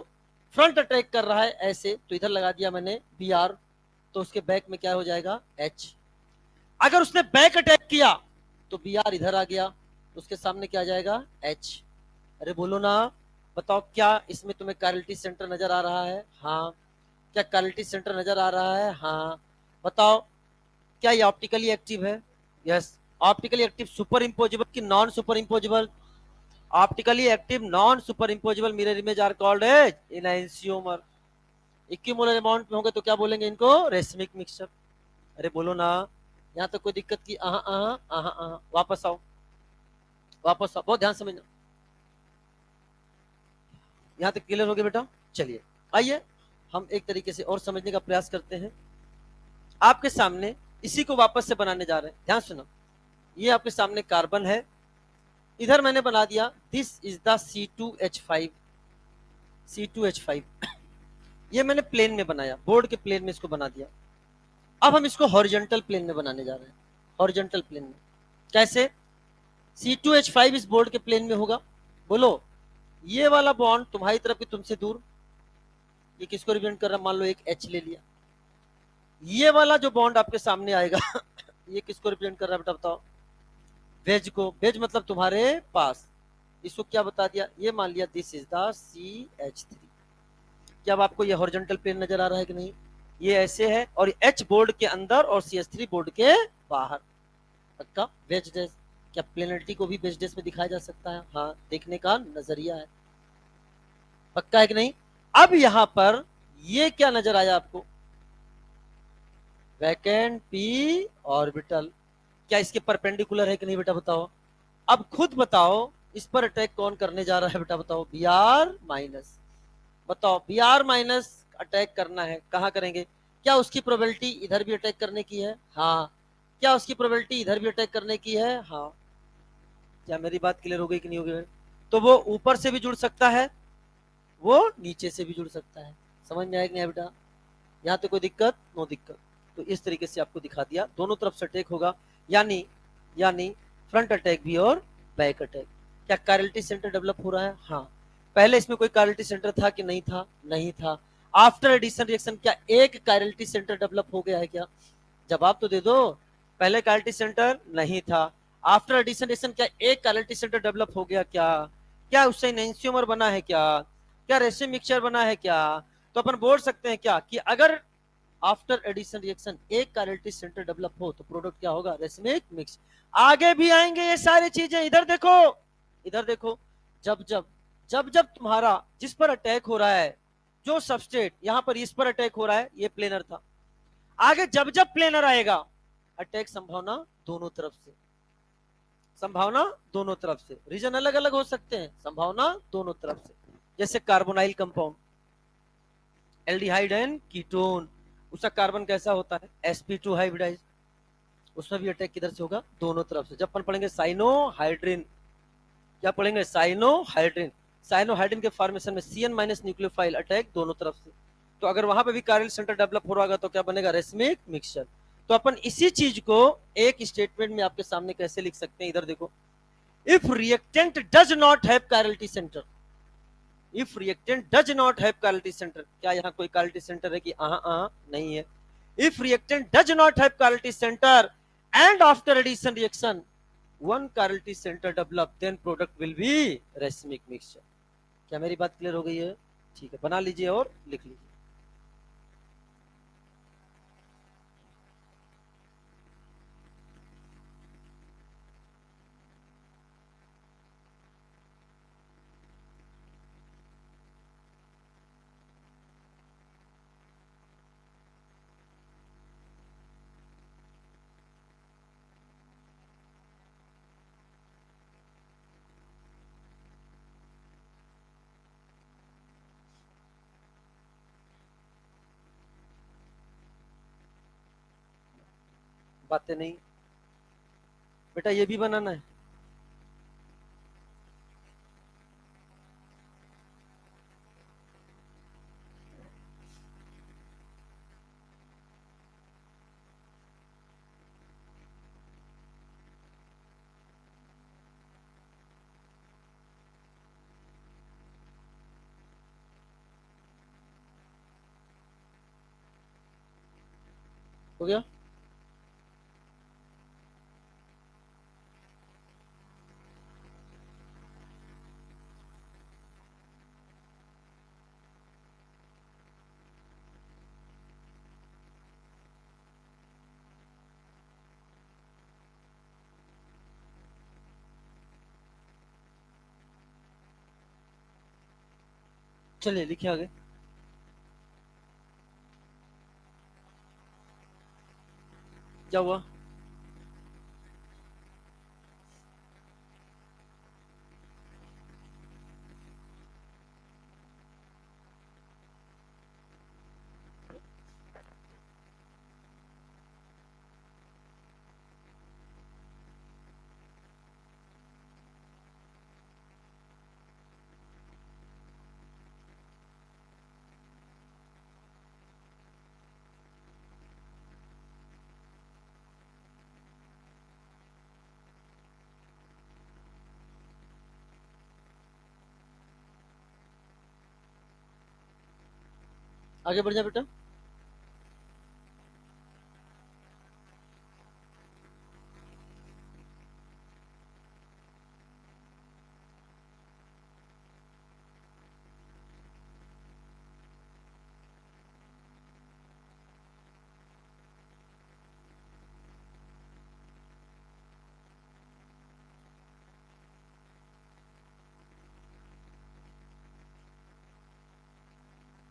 फ्रंट अटैक कर रहा है ऐसे, तो इधर लगा दिया मैंने Br, तो उसके बैक में क्या हो जाएगा, H। अगर उसने बैक अटैक किया तो Br इधर आ गया, तो उसके सामने क्या आ जाएगा, H। अरे बोलो ना, बताओ क्या इसमें तुम्हें कायरलिटी सेंटर नजर आ रहा है, हाँ। क्या कायरलिटी सेंटर नजर आ रहा है, हाँ। बताओ क्या ये ऑप्टिकली एक्टिव है, yes. Optically active superimposable कि non superimposable, optically active non superimposable mirror image are called as enantiomer. Equimolar amount में होंगे तो क्या बोलेंगे इनको, रेसमिक मिक्सचर। अरे बोलो ना, यहाँ तक कोई दिक्कत की, वापस आओ, वापस आओ, बहुत ध्यान समझना। यहाँ तक क्लियर हो गया बेटा? चलिए आइए हम एक तरीके से और समझने का प्रयास करते हैं। आपके सामने इसी को वापस से बनाने जा रहे हैं, ध्यान सुनो। ये आपके सामने कार्बन है, इधर मैंने बना दिया this is the C2H5। C2H5 ये मैंने प्लेन में बनाया, बोर्ड के प्लेन में इसको बना दिया। अब हम इसको हॉरिजॉन्टल प्लेन में बनाने जा रहे हैं। हॉरिजॉन्टल प्लेन में कैसे? C2H5 इस बोर्ड के प्लेन में होगा। बोलो, ये वाला बॉन्ड तुम्हारी तरफ की तुमसे दूर, ये किसको रिप्रेजेंट कर रहा है? मान लो एक H ले लिया। ये वाला जो बॉन्ड आपके सामने आएगा ये किसको रिप्रेजेंट कर रहा है बेटा बताओ? वेज को। वेज मतलब तुम्हारे पास। इसको क्या बता दिया? ये मान लिया दिस इज द CH3। क्या अब आपको ये हॉरिजॉन्टल प्लेन नजर आ रहा है कि नहीं? ये ऐसे है और H बोर्ड के अंदर और CH3 बोर्ड के बाहर। पक्का वेज डेस। क्या प्लेनरिटी को भी वेज डेस में दिखाया जा सकता है? हाँ, देखने का नजरिया है। पक्का है कि नहीं? अब यहां पर ये क्या नजर आया आपको? Vacant p orbital. क्या इसके परपेंडिकुलर है कि नहीं बेटा बताओ? अब खुद बताओ, इस पर अटैक कौन करने जा रहा है बेटा बताओ? Br-। बताओ, Br- अटैक करना है, कहां करेंगे? क्या उसकी प्रोबेबिलिटी इधर भी अटैक करने की है? हाँ। क्या उसकी प्रोबेबिलिटी इधर भी अटैक करने की है? हाँ। क्या मेरी बात क्लियर हो गई कि नहीं हो गई? तो वो ऊपर से भी जुड़ सकता है, वो नीचे से भी जुड़ सकता है। समझ में आया कि नहीं बेटा? यहाँ तो कोई दिक्कत? नो दिक्कत। तो इस तरीके से आपको दिखा दिया, दोनों तरफ से अटैक होगा, यानी यानी फ्रंट अटैक भी और बैक अटैक। क्या कायरलिटी सेंटर डेवलप हो रहा है? हाँ। पहले इसमें कोई कायरलिटी सेंटर था कि नहीं था? नहीं था। आफ्टर एडिशन रिएक्शन क्या एक कायरलिटी सेंटर डेवलप हो गया है क्या? जवाब तो दे दो। पहले कायरलिटी सेंटर नहीं था, आफ्टर एडिशन रिएक्शन क्या एक कायरलिटी सेंटर डेवलप हो गया क्या? क्या उससे एनांसियोमर बना है क्या? क्या रेसिन मिक्सचर बना है क्या? तो अपन बोल सकते हैं क्या कि अगर आफ्टर एडिशन रिएक्शन एक कायरलिटी सेंटर डेवलप हो तो प्रोडक्ट क्या होगा? Racemic mix. आगे भी आएंगे ये सारी चीजें, इधर देखो, इधर देखो। जब जब जब जब तुम्हारा जिस पर अटैक हो रहा है, जो सबस्टेट यहां पर इस पर अटैक हो रहा है, ये प्लेनर था। आगे जब जब प्लेनर आएगा, अटैक संभावना दोनों तरफ से, संभावना दोनों तरफ से। रीजन अलग अलग हो सकते हैं, संभावना दोनों तरफ से। जैसे carbonyl compound, aldehyde and ketone, उसका कार्बन कैसा होता है? sp2 hybridise. उसमें भी अटैक किधर से होगा? दोनों तरफ से। जब अपन पढ़ेंगे साइनोहाइड्रिन, क्या पढ़ेंगे? साइनोहाइड्रिन। साइनोहाइड्रिन के फॉर्मेशन में CN- न्यूक्लियोफाइल, अटैक दोनों तरफ से। तो अगर वहां पे भी कायरल सेंटर डेवलप हो रहा होगा तो क्या बनेगा? Racemic mixture. तो अपन इसी चीज को एक स्टेटमेंट में आपके सामने कैसे लिख सकते हैं? इधर देखो, if reactant does not have chirality centre, if reactant does not have chirality centre, क्या यहाँ कोई कायरलिटी सेंटर है कि? नहीं है। If reactant does not have chirality centre and after addition reaction one chirality centre develop, then product will be racemic mixture. क्या मेरी बात क्लियर हो गई है? ठीक है, बना लीजिए और लिख लीजिए। बातें नहीं बेटा, ये भी बनाना है। हो गया? चलिए लिखिए आगे। क्या हुआ? आगे बढ़ जा बेटा।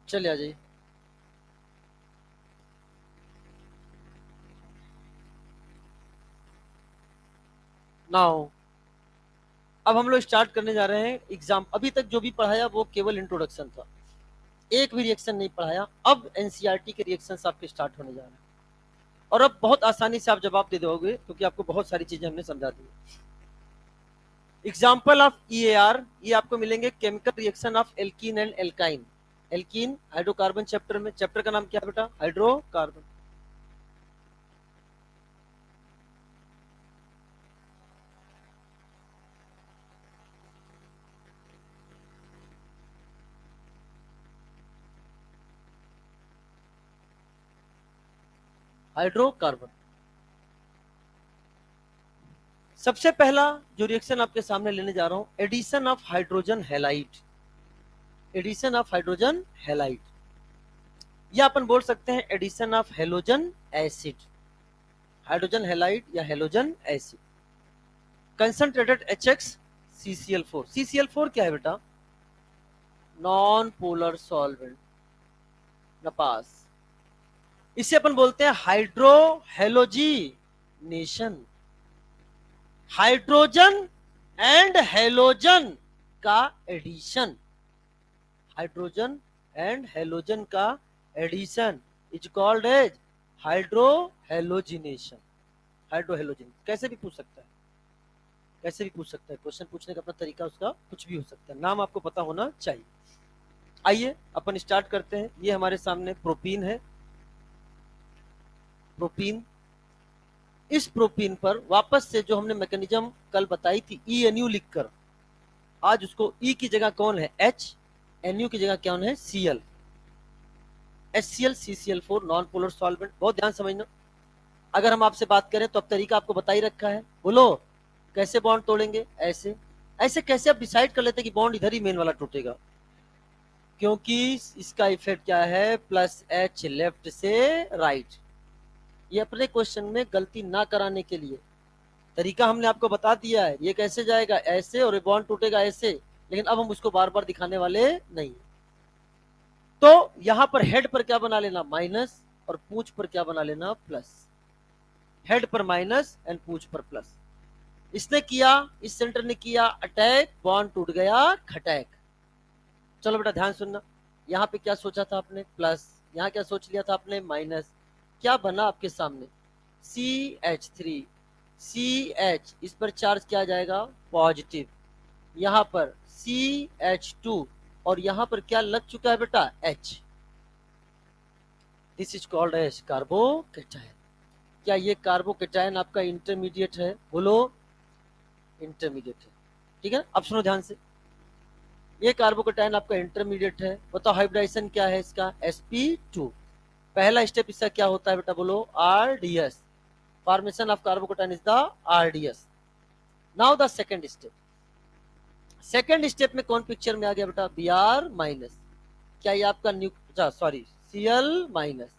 चलिए आ जाइए। नाउ अब हम लोग स्टार्ट करने जा रहे हैं एग्जाम। अभी तक जो भी पढ़ाया वो केवल इंट्रोडक्शन था, एक भी रिएक्शन नहीं पढ़ाया। अब एनसीईआरटी के रिएक्शंस आपके स्टार्ट होने जा रहे हैं, और अब बहुत आसानी से आप जवाब दे दोगे क्योंकि आपको बहुत सारी चीजें हमने समझा दी। एग्जाम्पल ऑफ ईएआर, ये आपको मिलेंगे chemical reaction of alkene and alkyne. Alkene hydrocarbon chapter में, चैप्टर का नाम क्या है बेटा? हाइड्रोकार्बन। हाइड्रोकार्बन। सबसे पहला जो रिएक्शन आपके सामने लेने जा रहा हूं, addition of hydrogen halide. Addition of hydrogen halide, या अपन बोल सकते हैं addition of halogen acid. Hydrogen halide या halogen acid. Concentrated HX CCl4। CCl4 क्या है बेटा? नॉन पोलर सॉल्वेंट, नपास। इसे अपन बोलते हैं hydrohalogenation. Hydrogen and halogen का एडिशन, हाइड्रोजन एंड हेलोजन का addition is called as hydrohalogenation. Hydrohalogen कैसे भी पूछ सकता है, कैसे भी पूछ सकता है। क्वेश्चन पूछने का अपना तरीका उसका कुछ भी हो सकता है, नाम आपको पता होना चाहिए। आइए अपन स्टार्ट करते हैं। ये हमारे सामने प्रोपीन है, प्रोपीन। इस प्रोपीन पर वापस से जो हमने मैकेनिज्म कल बताई थी ENU लिखकर, आज उसको E की जगह कौन है? H, NU की जगह कौन है? Cl। HCl CCl4 non polar solvent. बहुत ध्यान समझना, अगर हम आपसे बात करें तो अब तरीका आपको बता ही रखा है। बोलो कैसे बॉन्ड तोड़ेंगे? ऐसे। ऐसे कैसे आप डिसाइड कर लेते हैं कि बॉन्ड इधर ही मेन वाला टूटेगा? क्योंकि इसका इफेक्ट क्या है? +H लेफ्ट से राइट। ये अपने क्वेश्चन में गलती ना कराने के लिए तरीका हमने आपको बता दिया है। ये कैसे जाएगा? ऐसे, और बॉन्ड टूटेगा ऐसे। लेकिन अब हम उसको बार बार दिखाने वाले नहीं। तो यहां पर हेड पर क्या बना लेना? माइनस, और पूंछ पर क्या बना लेना? प्लस। हेड पर माइनस एंड पूंछ पर प्लस। इसने किया, इस सेंटर ने किया अटैक, बॉन्ड टूट गया खटैक। चलो बेटा ध्यान सुनना, यहाँ पे क्या सोचा था आपने? प्लस। यहाँ क्या सोच लिया था आपने? माइनस। क्या बना आपके सामने? CH3। CH, इस पर चार्ज क्या जाएगा? पॉजिटिव। यहाँ पर CH2, और यहाँ पर क्या लग चुका है बेटा? H। This is called as carbocation. क्या ये कार्बोकेटायन आपका इंटरमीडिएट है? बोलो इंटरमीडिएट है। ठीक है, अब सुनो ध्यान से। ये कार्बोकेटायन आपका इंटरमीडिएट है। बताओ हाइब्रिडाइजेशन क्या है इसका? sp2। पहला स्टेप इसका क्या होता है बेटा? बोलो RDS। Formation of carbocation is the RDS। Now the second step. Second step में कौन पिक्चर में आ गया बेटा? Br minus. क्या ये आपका sorry Cl minus,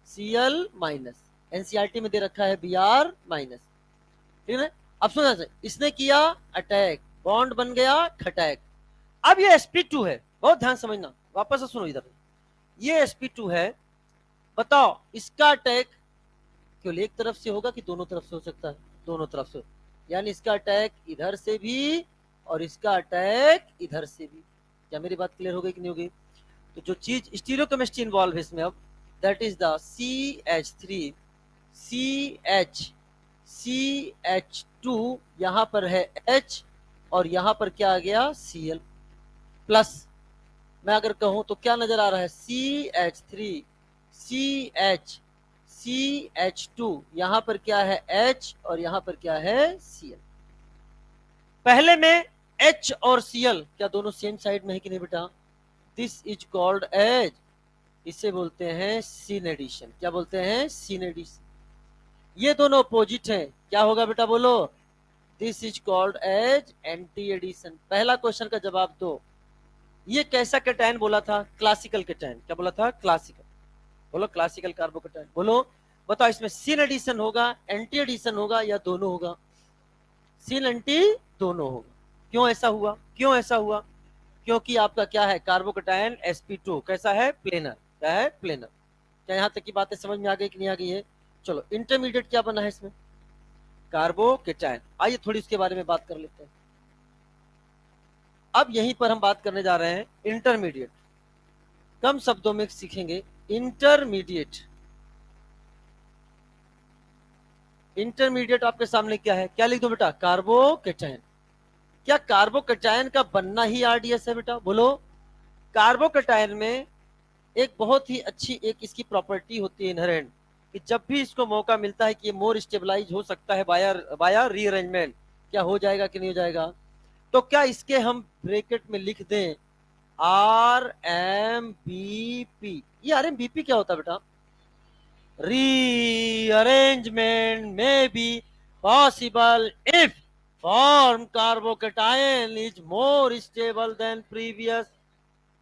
Cl minus. NCERT में दे रखा है Br माइनस। ठीक है, अब सुना, इसने किया अटैक, बॉन्ड बन गया खटैक। अब ये sp2 है, बहुत ध्यान समझना, वापस से सुनो इधर। ये sp2 है, बताओ इसका अटैक केवल एक तरफ से होगा कि दोनों तरफ से हो सकता है? दोनों तरफ से, यानी इसका अटैक इधर से भी और इसका अटैक इधर से भी। क्या मेरी बात क्लियर हो गई कि नहीं हो गई? तो जो चीज स्टीरियोकेमिस्ट्री इन्वॉल्व है इसमें अब, that is the CH3 CH2, यहां पर है H और यहां पर क्या आ गया Cl प्लस। मैं अगर कहूं तो क्या नजर आ रहा है? CH3 CH2, यहां पर क्या है H और यहां पर क्या है Cl। पहले में H और Cl क्या दोनों सेम साइड में है कि नहीं बेटा? दिस इज कॉल्ड एज, इसे बोलते हैं सीन एडिशन। क्या बोलते हैं? Syn addition. ये दोनों अपोजिट हैं, क्या होगा बेटा बोलो? This is called as anti addition. पहला क्वेश्चन का जवाब दो। ये कैसा कैटायन बोला था? Classical cation. क्या बोला था? क्लासिकल। बोलो क्लासिकल कार्बोकैटायन। बोलो, बताओ इसमें सीन एडिशन होगा, एंटी एडिशन होगा या दोनों होगा? सीन एंटी दोनों होगा। क्यों ऐसा हुआ? क्यों ऐसा हुआ? क्योंकि आपका क्या है? कार्बोकैटायन sp2 कैसा है? प्लेनर। क्या है? प्लेनर। क्या यहां तक की बातें समझ में आ गई कि नहीं आ गई है? चलो, इंटरमीडिएट क्या बना है इसमें? कार्बोकैटायन। आइए थोड़ी इसके बारे में बात कर लेते हैं। अब यहीं पर हम बात करने जा रहे हैं इंटरमीडिएट। कम शब्दों में सीखेंगे इंटरमीडिएट। इंटरमीडिएट आपके सामने क्या है? क्या लिख दो बेटा? कार्बोकैटायन। क्या कार्बोकैटायन का बनना ही आरडीएस है बेटा? बोलो। कार्बोकैटायन में एक बहुत ही अच्छी एक इसकी प्रॉपर्टी होती है इनहेरेंट, कि जब भी इसको मौका मिलता है कि ये मोर स्टेबलाइज हो सकता है बाया रीअरेंजमेंट, क्या हो जाएगा कि नहीं हो जाएगा? तो क्या इसके हम ब्रैकेट में लिख दें RMBP? ये RMBP क्या होता है बेटा? rearrangement may be possible if form carbocation is more stable than previous।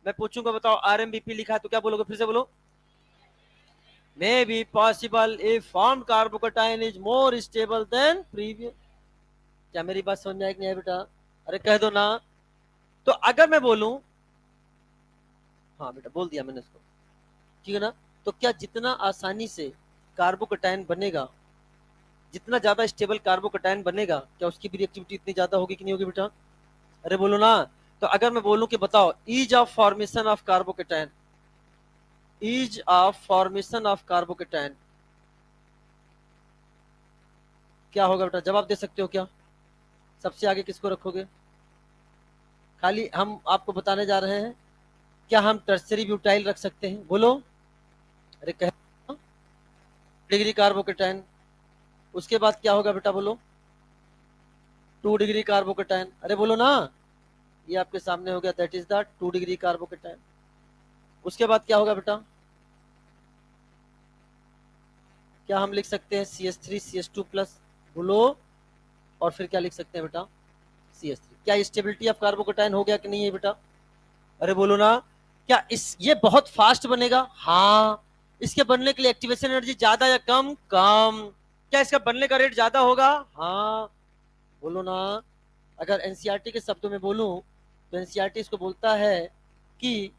मैं पूछूंगा, बताओ RMBP लिखा है तो क्या बोलोगे? फिर से बोलो। may be possible if formed carbocation is more stable than previous। क्या मेरी बात समझ में आई कि नहीं बेटा? अरे कह दो ना। तो अगर मैं बोलूं, हाँ बेटा बोल दिया मैंने उसको, ठीक है ना? तो क्या जितना आसानी से कार्बोकैटायन बनेगा, जितना ज्यादा स्टेबल कार्बोकैटायन बनेगा, क्या उसकी भी रिएक्टिविटी इतनी ज्यादा होगी कि नहीं होगी बेटा? अरे बोलो ना। तो अगर मैं बोलूं कि बताओ ease of formation of carbocation, ease of formation of carbocation क्या होगा बेटा? जवाब दे सकते हो क्या? सबसे आगे किसको रखोगे? खाली हम आपको बताने जा रहे हैं, क्या हम टर्सरी ब्यूटाइल रख सकते हैं? बोलो। अरे कह, डिग्री कार्बोकैटायन। उसके बाद क्या होगा बेटा? बोलो। 2 डिग्री कार्बोकैटायन। अरे बोलो ना। ये आपके सामने हो गया, that is the 2 degree carbocation. उसके बाद क्या होगा बेटा? क्या हम लिख सकते हैं CH3 CH2 प्लस? बोलो। और फिर क्या लिख सकते हैं बेटा? CH3। क्या स्टेबिलिटी ऑफ कार्बोकैटायन हो गया कि नहीं है बेटा? अरे बोलो ना। क्या इस ये बहुत फास्ट बनेगा? हाँ। इसके बनने के लिए एक्टिवेशन एनर्जी ज्यादा या कम? कम। क्या इसका बनने का रेट ज्यादा होगा? हाँ। बोलो ना। अगर एनसीईआरटी के शब्दों में बोलूं तो एनसीईआरटी इसको बोलता है कि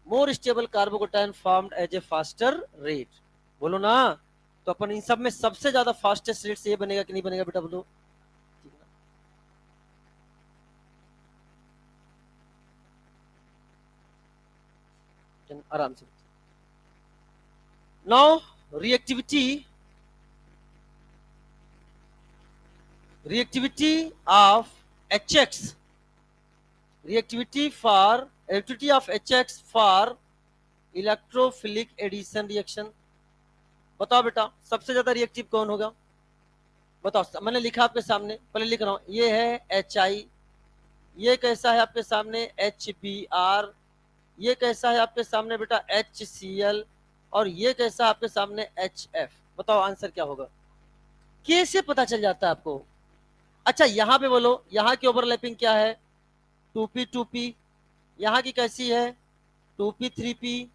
more stable carbocation formed as a faster rate. बोलो ना। तो अपन इन सब में सबसे ज्यादा फास्टेस्ट रेट से ये बनेगा कि नहीं बनेगा बेटा? बोलो। आराम से। Now reactivity, reactivity of HX, reactivity of HX for electrophilic addition reaction. बताओ बेटा सबसे ज्यादा रिएक्टिव कौन होगा? बताओ। मैंने लिखा आपके सामने, पहले लिख रहा हूं, ये है HI, ये कैसा है आपके सामने? HBr, ये कैसा है आपके सामने बेटा? HCl, और ये कैसा आपके सामने? HF। बताओ आंसर क्या होगा? कैसे पता चल जाता है आपको? अच्छा यहाँ पे बोलो, यहाँ की ओवरलैपिंग क्या है? 2p 2p। यहाँ की कैसी है? 2p 3p।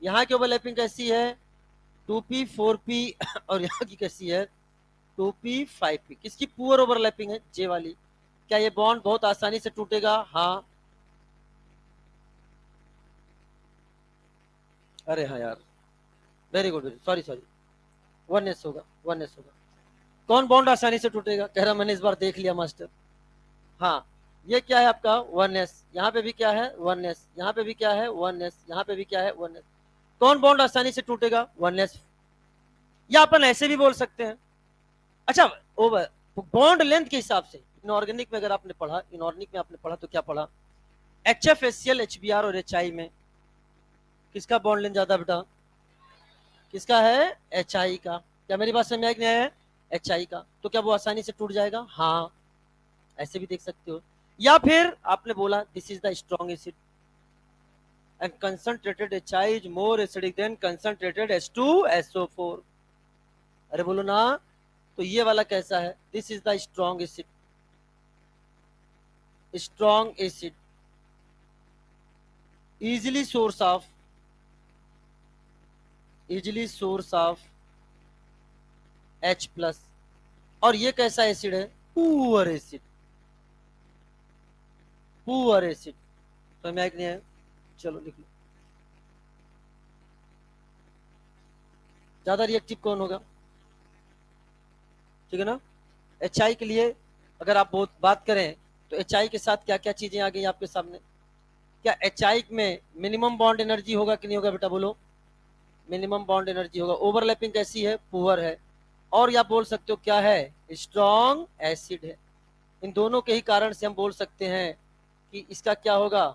यहाँ की ओवरलैपिंग कैसी है? 2p 4p। और यहाँ की कैसी है? 2p 5p। किसकी पुअर ओवरलैपिंग है? जे वाली। क्या ये बॉन्ड बहुत आसानी से टूटेगा? हाँ। अरे हाँ यार, very good, sorry sorry, 1s होगा, 1s होगा। कौन बॉन्ड आसानी से टूटेगा, कह रहा मैंने इस बार देख लिया मास्टर। हाँ, ये क्या है आपका 1s, यहाँ पे भी क्या है 1s, यहाँ पे भी क्या है 1s, यहाँ पे भी क्या है 1s। कौन बॉन्ड आसानी से टूटेगा 1s। या अपन ऐसे भी बोल सकते हैं, अच्छा ओवर बॉन्ड लेंथ के हिसाब से इनऑर्गेनिक में अगर आपने पढ़ा, इनऑर्गेनिक में आपने पढ़ा तो क्या पढ़ा, HF, HCl, HBr और HI में किसका बॉन्ड लेंथ ज्यादा बेटा, किसका है HI का। क्या मेरी बात समझ में नहीं आया है, HI का। तो क्या वो आसानी से टूट जाएगा, हाँ, ऐसे भी देख सकते हो। या फिर आपने बोला this is the strong acid and concentrated HI is more acidic then concentrated H2SO4। अरे बोलो ना, तो ये वाला कैसा है, this is the strong acid, strong acid easily source of H plus. और ये कैसा एसिड है, पुअर एसिड, पुअर एसिड। तो मैं नहीं है, चलो लिख लो। ज्यादा रिएक्टिव कौन होगा, ठीक है ना। HI के लिए अगर आप बहुत बात करें तो HI के साथ क्या क्या चीजें आ गई आपके सामने। क्या HI में मिनिमम बॉन्ड एनर्जी होगा कि नहीं होगा बेटा, बोलो। मिनिमम बॉन्ड एनर्जी होगा। ओवरलैपिंग कैसी है, पुअर है। और या बोल सकते हो क्या है, स्ट्रॉन्ग एसिड है। इन दोनों के ही कारण से हम बोल सकते हैं कि इसका क्या होगा,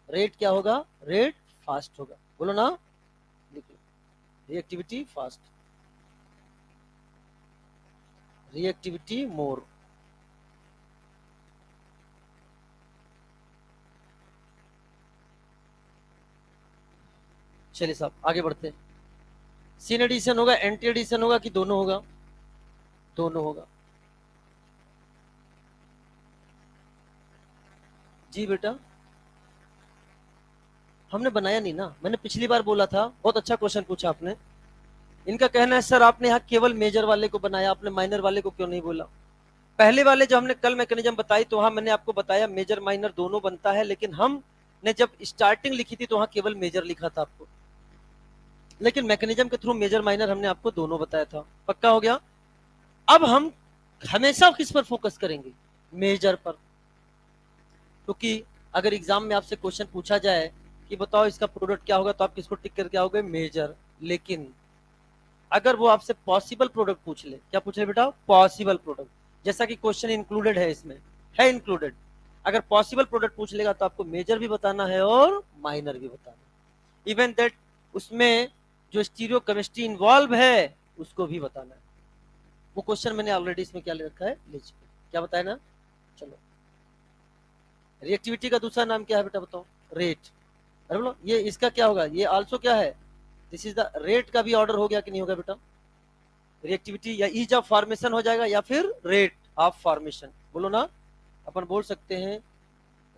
रेट क्या होगा, रेट फास्ट होगा, बोलो ना, लिखो, रिएक्टिविटी फास्ट, रिएक्टिविटी मोर। चलिए साहब आगे बढ़ते हैं। सीन एडिशन होगा, एंटी एडिशन होगा कि दोनों होगा, दोनों होगा। जी बेटा, हमने बनाया नहीं ना, मैंने पिछली बार बोला था। बहुत अच्छा क्वेश्चन पूछा आपने। इनका कहना है सर आपने यहाँ केवल मेजर वाले को बनाया, आपने माइनर वाले को क्यों नहीं बोला। पहले वाले जो हमने कल मैकेनिज्म बताई तो वहां मैंने आपको बताया मेजर माइनर दोनों बनता है, लेकिन हमने जब स्टार्टिंग लिखी थी तो वहां केवल मेजर लिखा था आपको, लेकिन मैकेनिज्म के थ्रू मेजर माइनर हमने आपको दोनों बताया था। पक्का हो गया। अब हम हमेशा किस पर फोकस करेंगे, मेजर पर। क्योंकि अगर एग्जाम में आपसे क्वेश्चन पूछा जाए कि बताओ इसका प्रोडक्ट क्या होगा, तो आप किसको टिक करके आओगे, मेजर। लेकिन अगर वो आपसे पॉसिबल प्रोडक्ट पूछ ले, क्या पूछ ले बेटा, पॉसिबल प्रोडक्ट, जैसा कि क्वेश्चन इंक्लूडेड है इसमें, है इंक्लूडेड। अगर पॉसिबल प्रोडक्ट पूछ लेगा तो आपको मेजर भी बताना है और माइनर भी बताना है, इवन दैट उसमें जो स्टीरियो केमिस्ट्री इन्वॉल्व है उसको भी बताना है। वो क्वेश्चन मैंने ऑलरेडी इसमें क्या ले रखा है, लीजिए क्या बताया ना। चलो, रिएक्टिविटी का दूसरा नाम क्या है बेटा, बताओ, रेट। अरे बोलो, ये इसका क्या होगा, ये आल्सो क्या है, दिस इज द रेट का भी ऑर्डर हो गया कि नहीं होगा बेटा। रिएक्टिविटी या ईज ऑफ फॉर्मेशन हो जाएगा या फिर रेट ऑफ फॉर्मेशन, बोलो ना। अपन बोल सकते हैं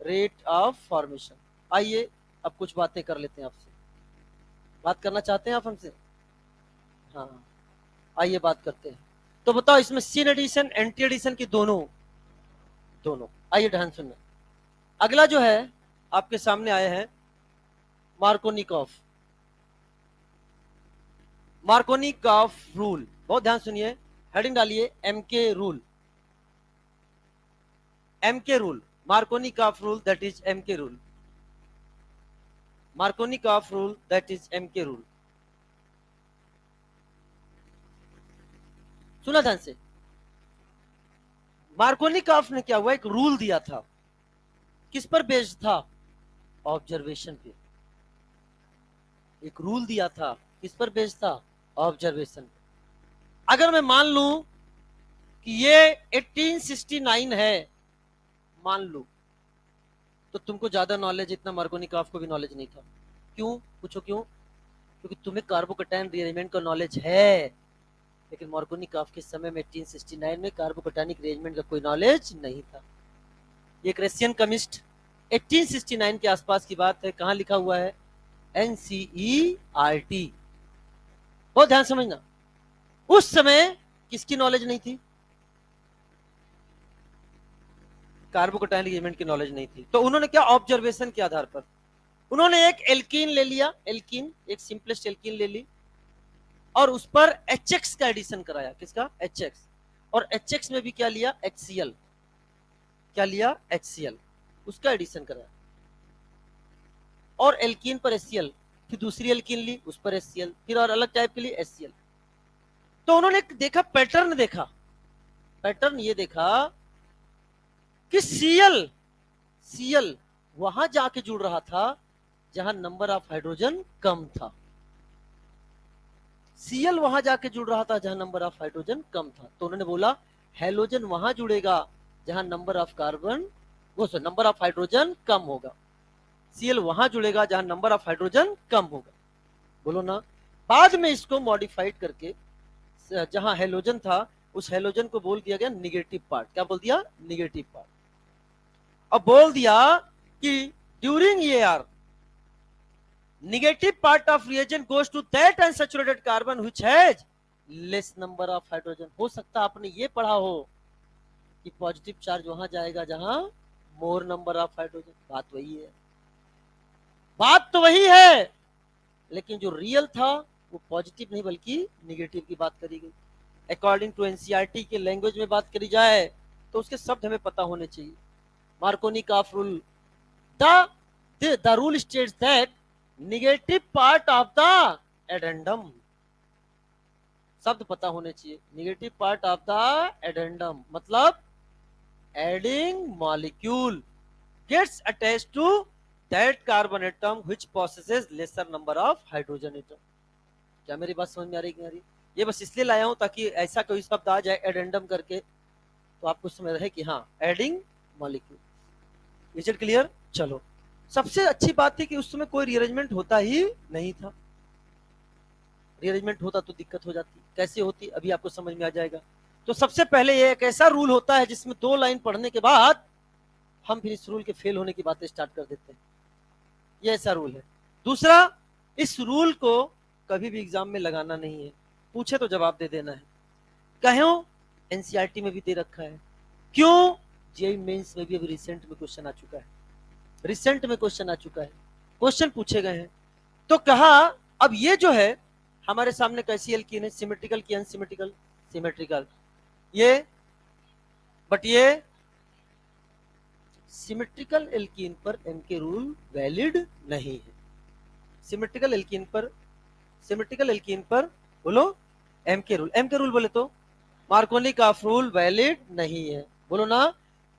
रेट ऑफ फॉर्मेशन। आइए अब कुछ बातें कर लेते हैं आपसे। बात करना चाहते हैं आप हमसे, हाँ, आइए बात करते हैं। तो बताओ इसमें सीन एडिशन एंटी एडिशन की दोनों, दोनों। आइए ध्यान सुनना। अगला जो है आपके सामने आया है मार्कोनिकॉफ, मार्कोनिकॉफ रूल। बहुत ध्यान सुनिए, हेडिंग डालिए MK rule, MK rule, Markovnikov rule, that is MK rule, Markovnikov rule, that is MK rule. सुना ध्यान से। मार्कोनिकॉफ ने क्या हुआ, एक रूल दिया था, किस पर बेस्ड था, ऑब्जर्वेशन पे। एक रूल दिया था, किस पर बेस्ड था, ऑब्जर्वेशन पे। अगर मैं मान लूं कि ये 1869 है, मान लू, तो तुमको ज्यादा नॉलेज इतना मार्कोनिकॉफ को भी नॉलेज नहीं था। क्यों, पूछो क्यों, क्योंकि तुम्हें कार्बोकैटायन रिअरेंजमेंट का नॉलेज है, लेकिन मार्कोनिकॉफ के समय में 1869 में कार्बोकैटायनिक रिअरेंजमेंट का कोई नॉलेज नहीं था। एक रशियन केमिस्ट, 1869 के आसपास की बात है, कहां लिखा हुआ है, NCERT। बहुत ध्यान समझना, उस समय किसकी नॉलेज नहीं थी, कार्बोकैटायनिक एलिमेंट की नॉलेज नहीं थी। तो उन्होंने क्या, ऑब्जर्वेशन के आधार पर उन्होंने एक एल्कीन ले लिया, एल्कीन, एक सिंपलेस्ट एल्कीन ले ली और उस पर HX का एडिशन कराया। किसका? HX। और HX में भी क्या लिया? HCl। क्या लिया? HCl, उसका एडिशन कराया। और एल्कीन पर HCl, फिर दूसरी एल्कीन ली, उस पर HCl, फिर और अलग टाइप के लिए HCl। तो उन्होंने देखा, पैटर्न देखा, पैटर्न ये देखा कि Cl वहां जाके जुड़ रहा था जहां नंबर ऑफ हाइड्रोजन कम था। Cl वहां जाके जुड़ रहा था जहां नंबर ऑफ हाइड्रोजन कम था। तो उन्होंने बोला हेलोजन वहां जुड़ेगा जहां नंबर ऑफ कार्बन, वो नंबर ऑफ हाइड्रोजन कम होगा। Cl वहां जुड़ेगा जहां नंबर ऑफ हाइड्रोजन कम होगा। बोलो ना। बाद में इसको मॉडिफाइड करके जहां हेलोजन था उस हेलोजन को बोल दिया गया निगेटिव पार्ट। क्या बोल दिया? Negative part. अब बोल दिया कि during ER negative part of reagent goes to that unsaturated carbon which has less number of hydrogen। हो सकता आपने ये पढ़ा हो कि पॉजिटिव चार्ज वहां जाएगा जहां मोर नंबर ऑफ हाइड्रोजन। बात वही है, बात तो वही है, लेकिन जो रियल था वो पॉजिटिव नहीं बल्कि निगेटिव की बात करी गई। अकॉर्डिंग टू एनसीईआरटी के लैंग्वेज में बात करी जाए तो उसके शब्द हमें पता होने चाहिए। Markovnikov rule, the rule states that negative part of the addendum, शब्द पता होने चाहिए। Negative part of the addendum मतलब adding molecule gets attached to that carbon atom which possesses lesser number of hydrogen atom. क्या मेरी बात समझ में आ रही कि नहीं आ रही? ये बस इसलिए लाया हूं ताकि ऐसा कोई शब्द आ जाए एडेंडम करके तो आपको समझ रहे कि हाँ adding molecule. Is it clear? चलो, सबसे अच्छी बात थी कि उस समय कोई रीअरेंजमेंट होता ही नहीं था। रीअरेंजमेंट होता तो दिक्कत हो जाती। कैसे होती अभी आपको समझ में आ जाएगा। तो सबसे पहले ये एक ऐसा रूल होता है जिसमें 2 लाइन पढ़ने के बाद हम फिर इस रूल के फेल होने की बातें स्टार्ट कर देते हैं। ये ऐसा रूल है। दूसरा, इस रूल को कभी भी एग्जाम में लगाना नहीं है, पूछे तो जवाब दे देना है। क्यों? एनसीईआरटी में भी दे रखा है। क्यों? जेईई मेंस में भी अभी रिसेंट में क्वेश्चन आ चुका है, रिसेंट में क्वेश्चन आ चुका है, क्वेश्चन पूछे गए हैं। तो कहा अब ये जो है हमारे सामने कैसी एल्कीन है? सिमेट्रिकल की अनसिमेट्रिकल? सिमेट्रिकल। ये बट ये सिमेट्रिकल एल्कीन पर एम के रूल वैलिड नहीं है। सिमेट्रिकल एल्कीन पर, सिमेट्रिकल एल्कीन पर बोलो M K rule, M K rule बोले तो मार्कोनी-काफ रूल वैलिड नहीं है। बोलो ना,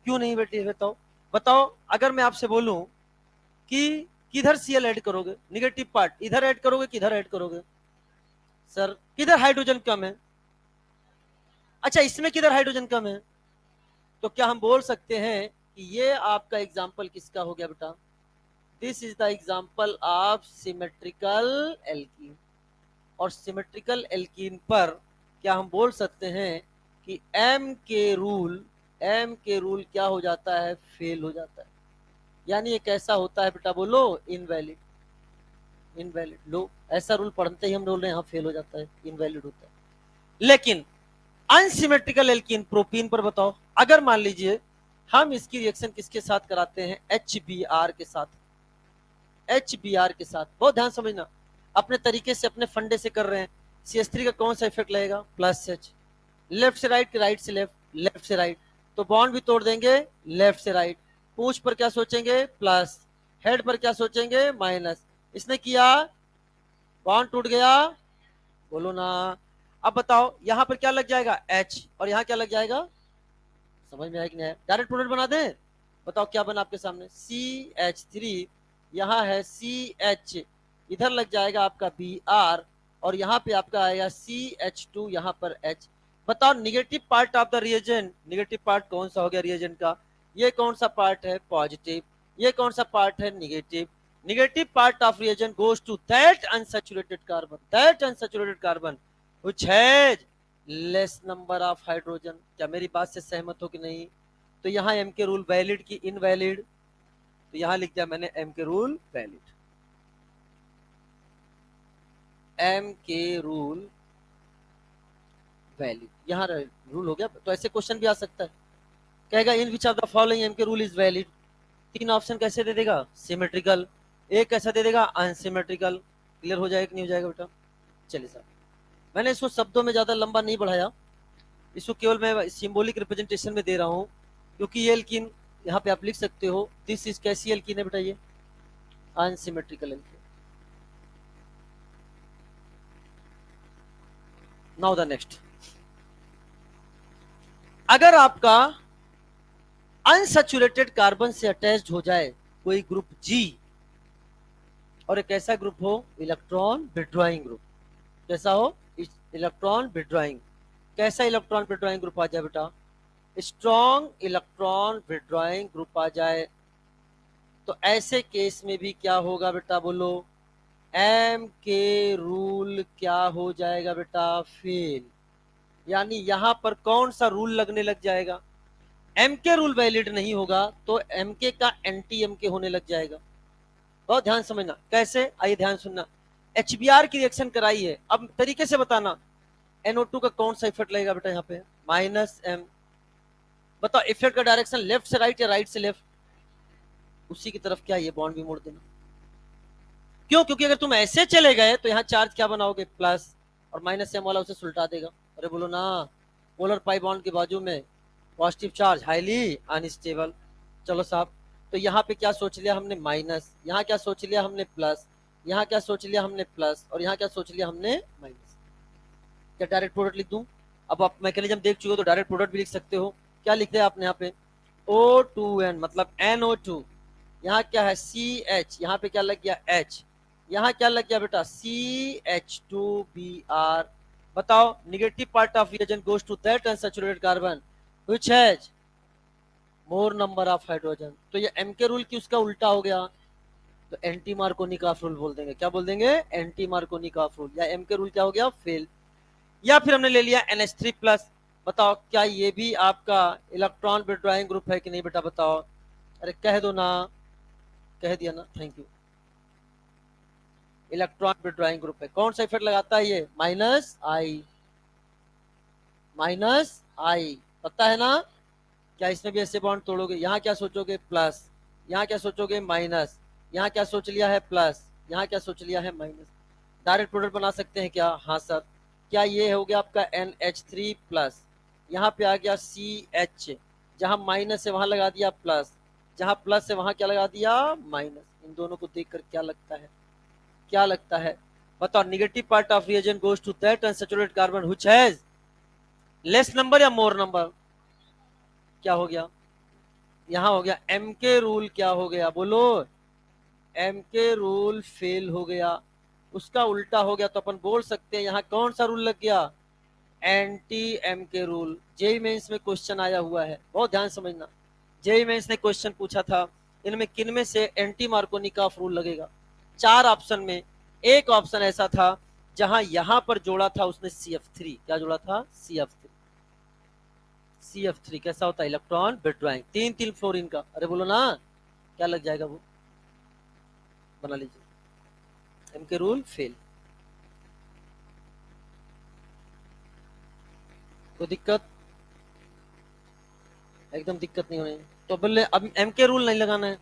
क्यों नहीं बेटी? बताओ बताओ। अगर मैं आपसे बोलूं कि किधर Cl ऐड करोगे? निगेटिव पार्ट इधर ऐड करोगे किधर ऐड करोगे? सर किधर हाइड्रोजन कम है? अच्छा, इसमें किधर हाइड्रोजन कम है? तो क्या हम बोल सकते हैं कि ये आपका एग्जाम्पल किसका हो गया बेटा? This is the example of symmetrical alkene. और सिमेट्रिकल एल्कीन पर क्या हम बोल सकते हैं कि एम के रूल क्या हो जाता है? फेल हो जाता है। यानी ये कैसा होता है बेटा? बोलो इनवैलिड। इनवैलिड। लो, ऐसा रूल पढ़ते ही हम बोल रहे हैं यहाँ फेल हो जाता है, इनवैलिड होता है। लेकिन अनसिमेट्रिकल एल्कीन प्रोपीन पर बताओ, अगर मान लीजिए हम इसकी रिएक्शन किसके साथ कराते हैं? HBr के साथ। HBr के साथ बहुत ध्यान समझना, अपने तरीके से अपने फंडे से कर रहे हैं। CH3 का कौन सा इफेक्ट लगेगा? Plus H। लेफ्ट से राइट, राइट से लेफ्ट, लेफ्ट से राइट, तो बॉन्ड भी तोड़ देंगे लेफ्ट से राइट। पूछ पर क्या सोचेंगे? प्लस। हेड पर क्या सोचेंगे? माइनस। इसने किया, बॉन्ड टूट गया। बोलो ना। अब बताओ यहां पर क्या लग जाएगा? H, और यहां क्या लग जाएगा? समझ में आया कि नहीं? डायरेक्ट प्रोडक्ट बना दें? बताओ क्या बना आपके सामने? CH3, यहाँ है CH, इधर लग जाएगा आपका Br, और यहाँ पे आपका आएगा CH2, यहाँ पर H। बताओ negative part of the reagent, negative part कौन सा हो गया रिएजेंट का? ये कौन सा पार्ट है? पॉजिटिव। ये कौन सा पार्ट है? Negative. Negative part of reagent goes to that unsaturated carbon, that unsaturated carbon which has less number of hydrogen. क्या मेरी बात से सहमत हो कि नहीं? तो यहाँ एम के रूल वैलिड की इनवैलिड? तो यहाँ लिख दिया मैंने M K rule valid. M K rule valid, यहाँ रूल हो गया। तो ऐसे क्वेश्चन भी आ सकता है, कहेगा in which of the following M K rule is valid. 3 option कैसे दे देगा? सिमेट्रिकल, एक कैसा दे देगा, अनसिमेट्रिकल। क्लियर हो जाएगा कि नहीं हो जाएगा बेटा? चलिए साहब, मैंने इसको शब्दों में ज्यादा लंबा नहीं बढ़ाया, इसको केवल मैं सिंबॉलिक रिप्रेजेंटेशन में दे रहा हूं, क्योंकि ये एल्कीन यहाँ पे आप लिख सकते हो, दिस इज कैसी एल्कीन है बेटा? ये unsymmetrical alkene. Now the next, अगर आपका अनसैचुरेटेड कार्बन से अटैच्ड हो जाए कोई ग्रुप जी, और एक ऐसा ग्रुप हो इलेक्ट्रॉन विड्रॉइंग ग्रुप, कैसा हो? Electron withdrawing. कैसा इलेक्ट्रॉन विड्रॉइंग ग्रुप आ जाए बेटा? स्ट्रॉन्ग इलेक्ट्रॉन विड्रॉइंग ग्रुप आ जाए, तो ऐसे केस में भी क्या होगा बेटा? बोलो, एम के रूल क्या हो जाएगा बेटा? फेल। यानी यहां पर कौन सा रूल लगने लग जाएगा? एम के रूल वैलिड नहीं होगा, तो एम के का एंटी एम के होने लग जाएगा। बहुत ध्यान समझना, कैसे? आइए ध्यान सुनना। एचबीआर की रिएक्शन कराई है, अब तरीके से बताना, NO2 का कौन सा इफेक्ट लगेगा बेटा यहाँ पे? -M। बताओ, इफेक्ट का डायरेक्शन लेफ्ट से राइट या राइट से लेफ्ट? उसी की तरफ क्या ये बॉन्ड भी मोड़ देना। क्यों? क्योंकि अगर तुम ऐसे चले गए तो यहाँ चार्ज क्या बनाओगे? प्लस, और -M वाला उसे सुलटा देगा। अरे बोलो ना, पोलर पाई बॉन्ड के बाजू में पॉजिटिव चार्ज, हाईली अनस्टेबल। चलो साहब, तो यहाँ पे क्या सोच लिया हमने? माइनस। यहाँ क्या सोच लिया हमने? प्लस। यहाँ क्या सोच लिया हमने? प्लस। और यहाँ क्या सोच लिया हमने? माइनस। क्या डायरेक्ट प्रोडक्ट लिख दूं? अब आप मैकेनिज्म देख चुके हो तो डायरेक्ट प्रोडक्ट भी लिख सकते हो। क्या लिख दिया आपने यहाँ पे? O2N मतलब NO2। यहाँ क्या है? CH। यहाँ पे क्या लग गया? H। यहाँ क्या लग गया बेटा? CH2Br। बताओ, negative part of reagent goes to that unsaturated carbon which has more number of hydrogen. तो ये एम के रूल की उसका उल्टा हो गया, तो एंटी मार्कोनिकॉफ रूल बोल देंगे। क्या बोल देंगे? एंटी मार्कोनिकॉफ रूल, या एम के रूल क्या हो गया? फेल। या फिर हमने ले लिया NH3 प्लस। बताओ, क्या ये भी आपका इलेक्ट्रॉन विड्रॉइंग ग्रुप है कि नहीं बेटा? बताओ। अरे कह दो ना, कह दिया ना, thank you. Electron withdrawing group है। कौन सा इफेक्ट लगाता है ये? -I। -I, पता है ना? क्या इसमें भी ऐसे बॉन्ड तोड़ोगे? यहाँ क्या सोचोगे? प्लस। यहाँ क्या सोचोगे? माइनस। यहाँ क्या सोच लिया है? प्लस। यहाँ क्या सोच लिया है? माइनस। डायरेक्ट प्रोडक्ट बना सकते हैं क्या? हाँ सर। क्या ये हो गया आपका NH3 प्लस, यहाँ पे आ गया CH, जहां माइनस है वहां लगा दिया प्लस, जहां प्लस है वहां क्या लगा दिया? माइनस। इन दोनों को देखकर क्या लगता है? क्या लगता है? बताओ, negative part of reagent goes to that unsaturated carbon which has less number या मोर नंबर? क्या हो गया? यहाँ हो गया एम के रूल। क्या हो गया? बोलो, एम के रूल फेल हो गया, उसका उल्टा हो गया। तो अपन बोल सकते हैं यहाँ कौन सा रूल लग गया? Anti M K rule. JEE mains में क्वेश्चन आया हुआ है, बहुत ध्यान समझना। जेई मेंस ने क्वेश्चन पूछा था, इनमें किन में से एंटी मार्कोनिकॉफ रूल लगेगा? 4 ऑप्शन में एक ऑप्शन ऐसा था जहां यहां पर जोड़ा था उसने CF3। क्या जोड़ा था? CF3। CF3 कैसा होता है? Electron withdrawing. 3 फ्लोरीन का। अरे बोलो ना, क्या लग जाएगा? वो बना लीजिए, एम के रूल फेल। कोई दिक्कत? एकदम दिक्कत नहीं होनी। तो बोले अब एम के रूल नहीं लगाना है।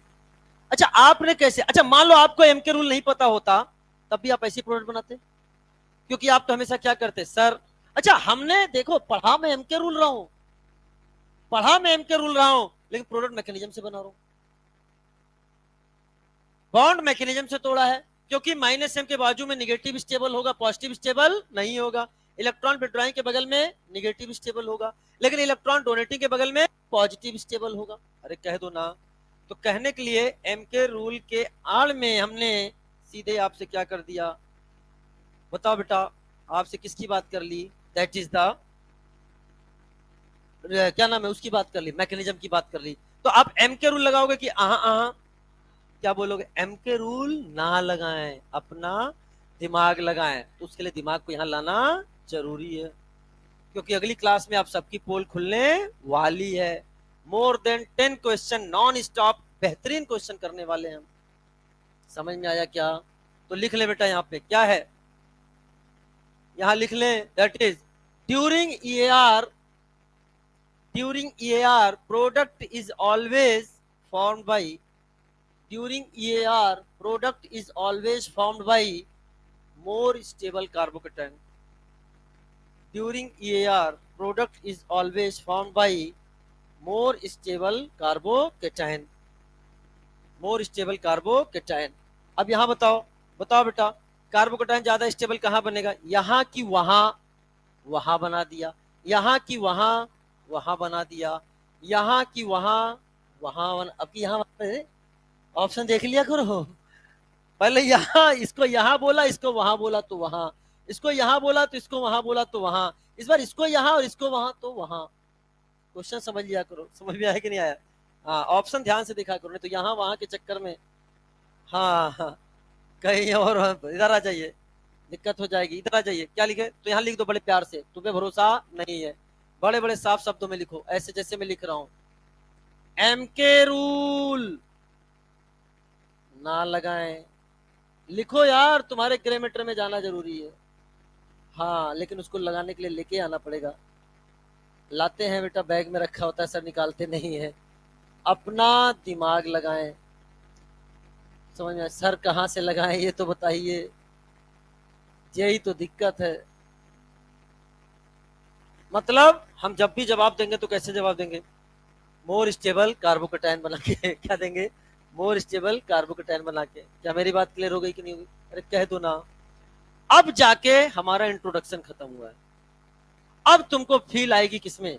अच्छा, आपने कैसे, अच्छा मान लो आपको एम के रूल नहीं पता होता, तब भी आप ऐसी प्रोडक्ट बनाते? क्योंकि आप तो हमेशा क्या करते सर? अच्छा, हमने देखो पढ़ा मैं एम के रूल रहा हूं, पढ़ा मैं एम के रूल रहा हूं, लेकिन प्रोडक्ट मैकेनिज्म से बना रहा हूं, बॉन्ड मैकेनिज्म से तोड़ा है। क्योंकि -M के बाजू में निगेटिव स्टेबल होगा, पॉजिटिव स्टेबल नहीं होगा। इलेक्ट्रॉन विड्रॉइंग के बगल में निगेटिव स्टेबल होगा, लेकिन इलेक्ट्रॉन डोनेटिंग के बगल में पॉजिटिव स्टेबल होगा। अरे कह दो ना। तो कहने के लिए एम के रूल के आड़ में हमने सीधे आपसे क्या कर दिया? बताओ बेटा, आपसे किसकी बात कर ली? दैट इज द, क्या नाम है उसकी बात कर ली, मैकेनिज्म की बात कर ली। तो आप एम के रूल लगाओगे कि क्या बोलोगे? एम के रूल ना लगाएं, अपना दिमाग लगाएं। तो उसके लिए दिमाग को यहां लाना जरूरी है, क्योंकि अगली क्लास में आप सबकी पोल खुलने वाली है। More than 10 question non stop, बेहतरीन क्वेश्चन करने वाले हैं हम। समझ में आया क्या? तो लिख ले बेटा, यहाँ पे क्या है? यहां लिख ले, that is during EAR product is always formed by during EAR product is always formed by more stable carbocation. During EAR product is always formed by more stable carbocation. More stable carbocation. अब यहां बताओ, बताओ बेटा, carbocation ज्यादा stable कहां बनेगा? यहां की वहां, वहां बना दिया, यहां की वहां, वहां बना दिया, यहां की वहां, वहां अब यहां ऑप्शन देख लिया करो। पहले यहाँ, इसको यहाँ बोला, इसको वहां बोला तो वहां, इसको यहाँ बोला तो इसको वहां बोला तो वहां, इस बार इसको यहाँ और इसको वहां तो वहां। क्वेश्चन समझ लिया करो, समझ में आया कि नहीं आया? हाँ, ऑप्शन ध्यान से देखा करो, नहीं तो यहाँ वहां के चक्कर में हाँ हाँ कहीं और इधर आ जाइए, दिक्कत हो जाएगी। इधर आ जाइए, क्या लिखे? तो यहाँ लिख दो बड़े प्यार से, तुम्हें भरोसा नहीं है, बड़े बड़े साफ शब्दों में लिखो, ऐसे जैसे मैं लिख रहा हूं। MK रूल ना लगाएं, लिखो यार, तुम्हारे ग्रामेटर में जाना जरूरी है। हाँ, लेकिन उसको लगाने के लिए लेके आना पड़ेगा। लाते हैं बेटा, बैग में रखा होता है, सर निकालते नहीं है। अपना दिमाग लगाएं। समझ में? सर कहाँ से लगाएं ये तो बताइए, यही तो दिक्कत है। मतलब हम जब भी जवाब देंगे तो कैसे जवाब देंगे? मोर स्टेबल कार्बोकेटाइन बना के क्या देंगे? मोर स्टेबल कार्बोकेटाइन बना के। क्या मेरी बात क्लियर हो गई कि नहीं हुई? अरे कह दो ना। अब जाके हमारा इंट्रोडक्शन खत्म हुआ है। अब तुमको फील आएगी किसमें?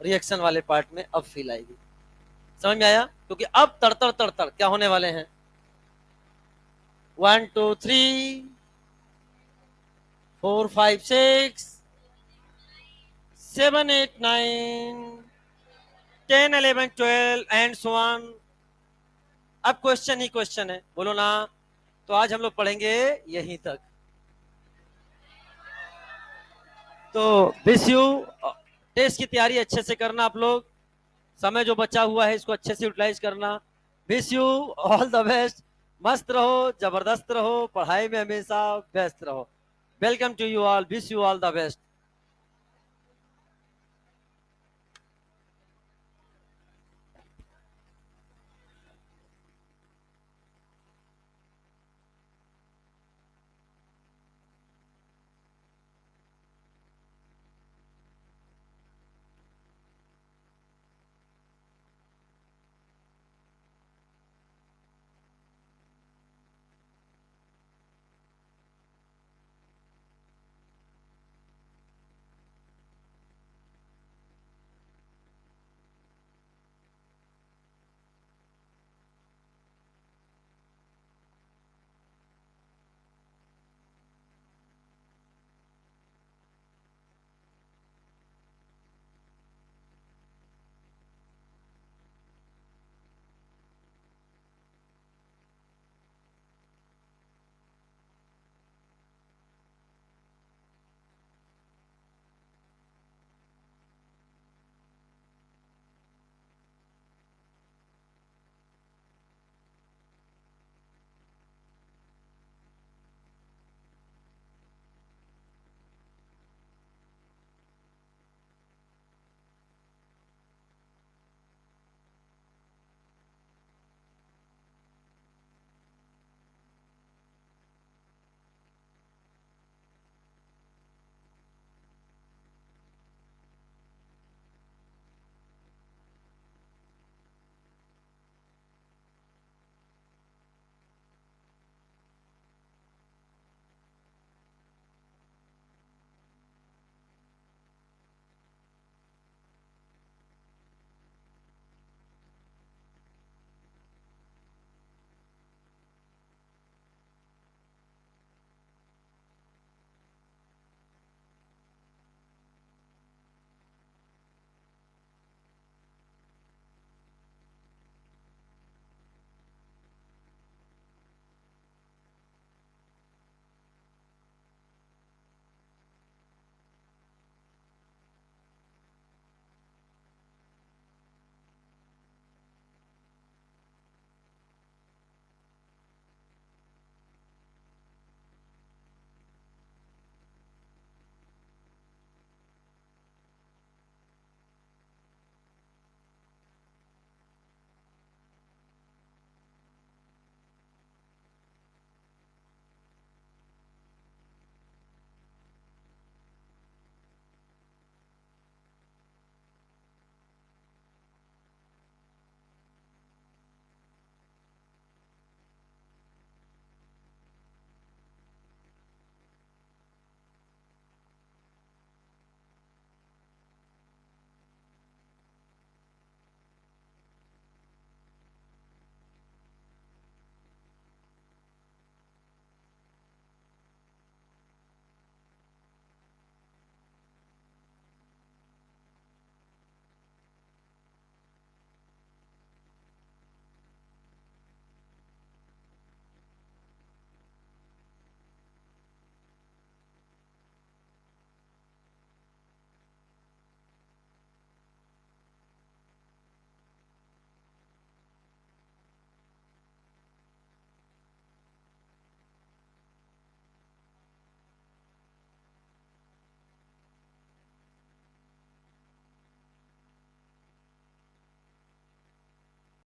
रिएक्शन वाले पार्ट में अब फील आएगी। समझ में आया? क्योंकि अब तड़तड़ तड़तड़ क्या होने वाले हैं? 1 2 3 4 5 6 7 8 9 10 11 12 एंड सो ऑन। अब क्वेश्चन ही क्वेश्चन है, बोलो ना। तो आज हम लोग पढ़ेंगे यहीं तक। तो विश यू, टेस्ट की तैयारी अच्छे से करना आप लोग, समय जो बचा हुआ है इसको अच्छे से यूटिलाइज करना। Wish you all the best. मस्त रहो, जबरदस्त रहो, पढ़ाई में हमेशा व्यस्त रहो। Welcome to you all, wish you all the best.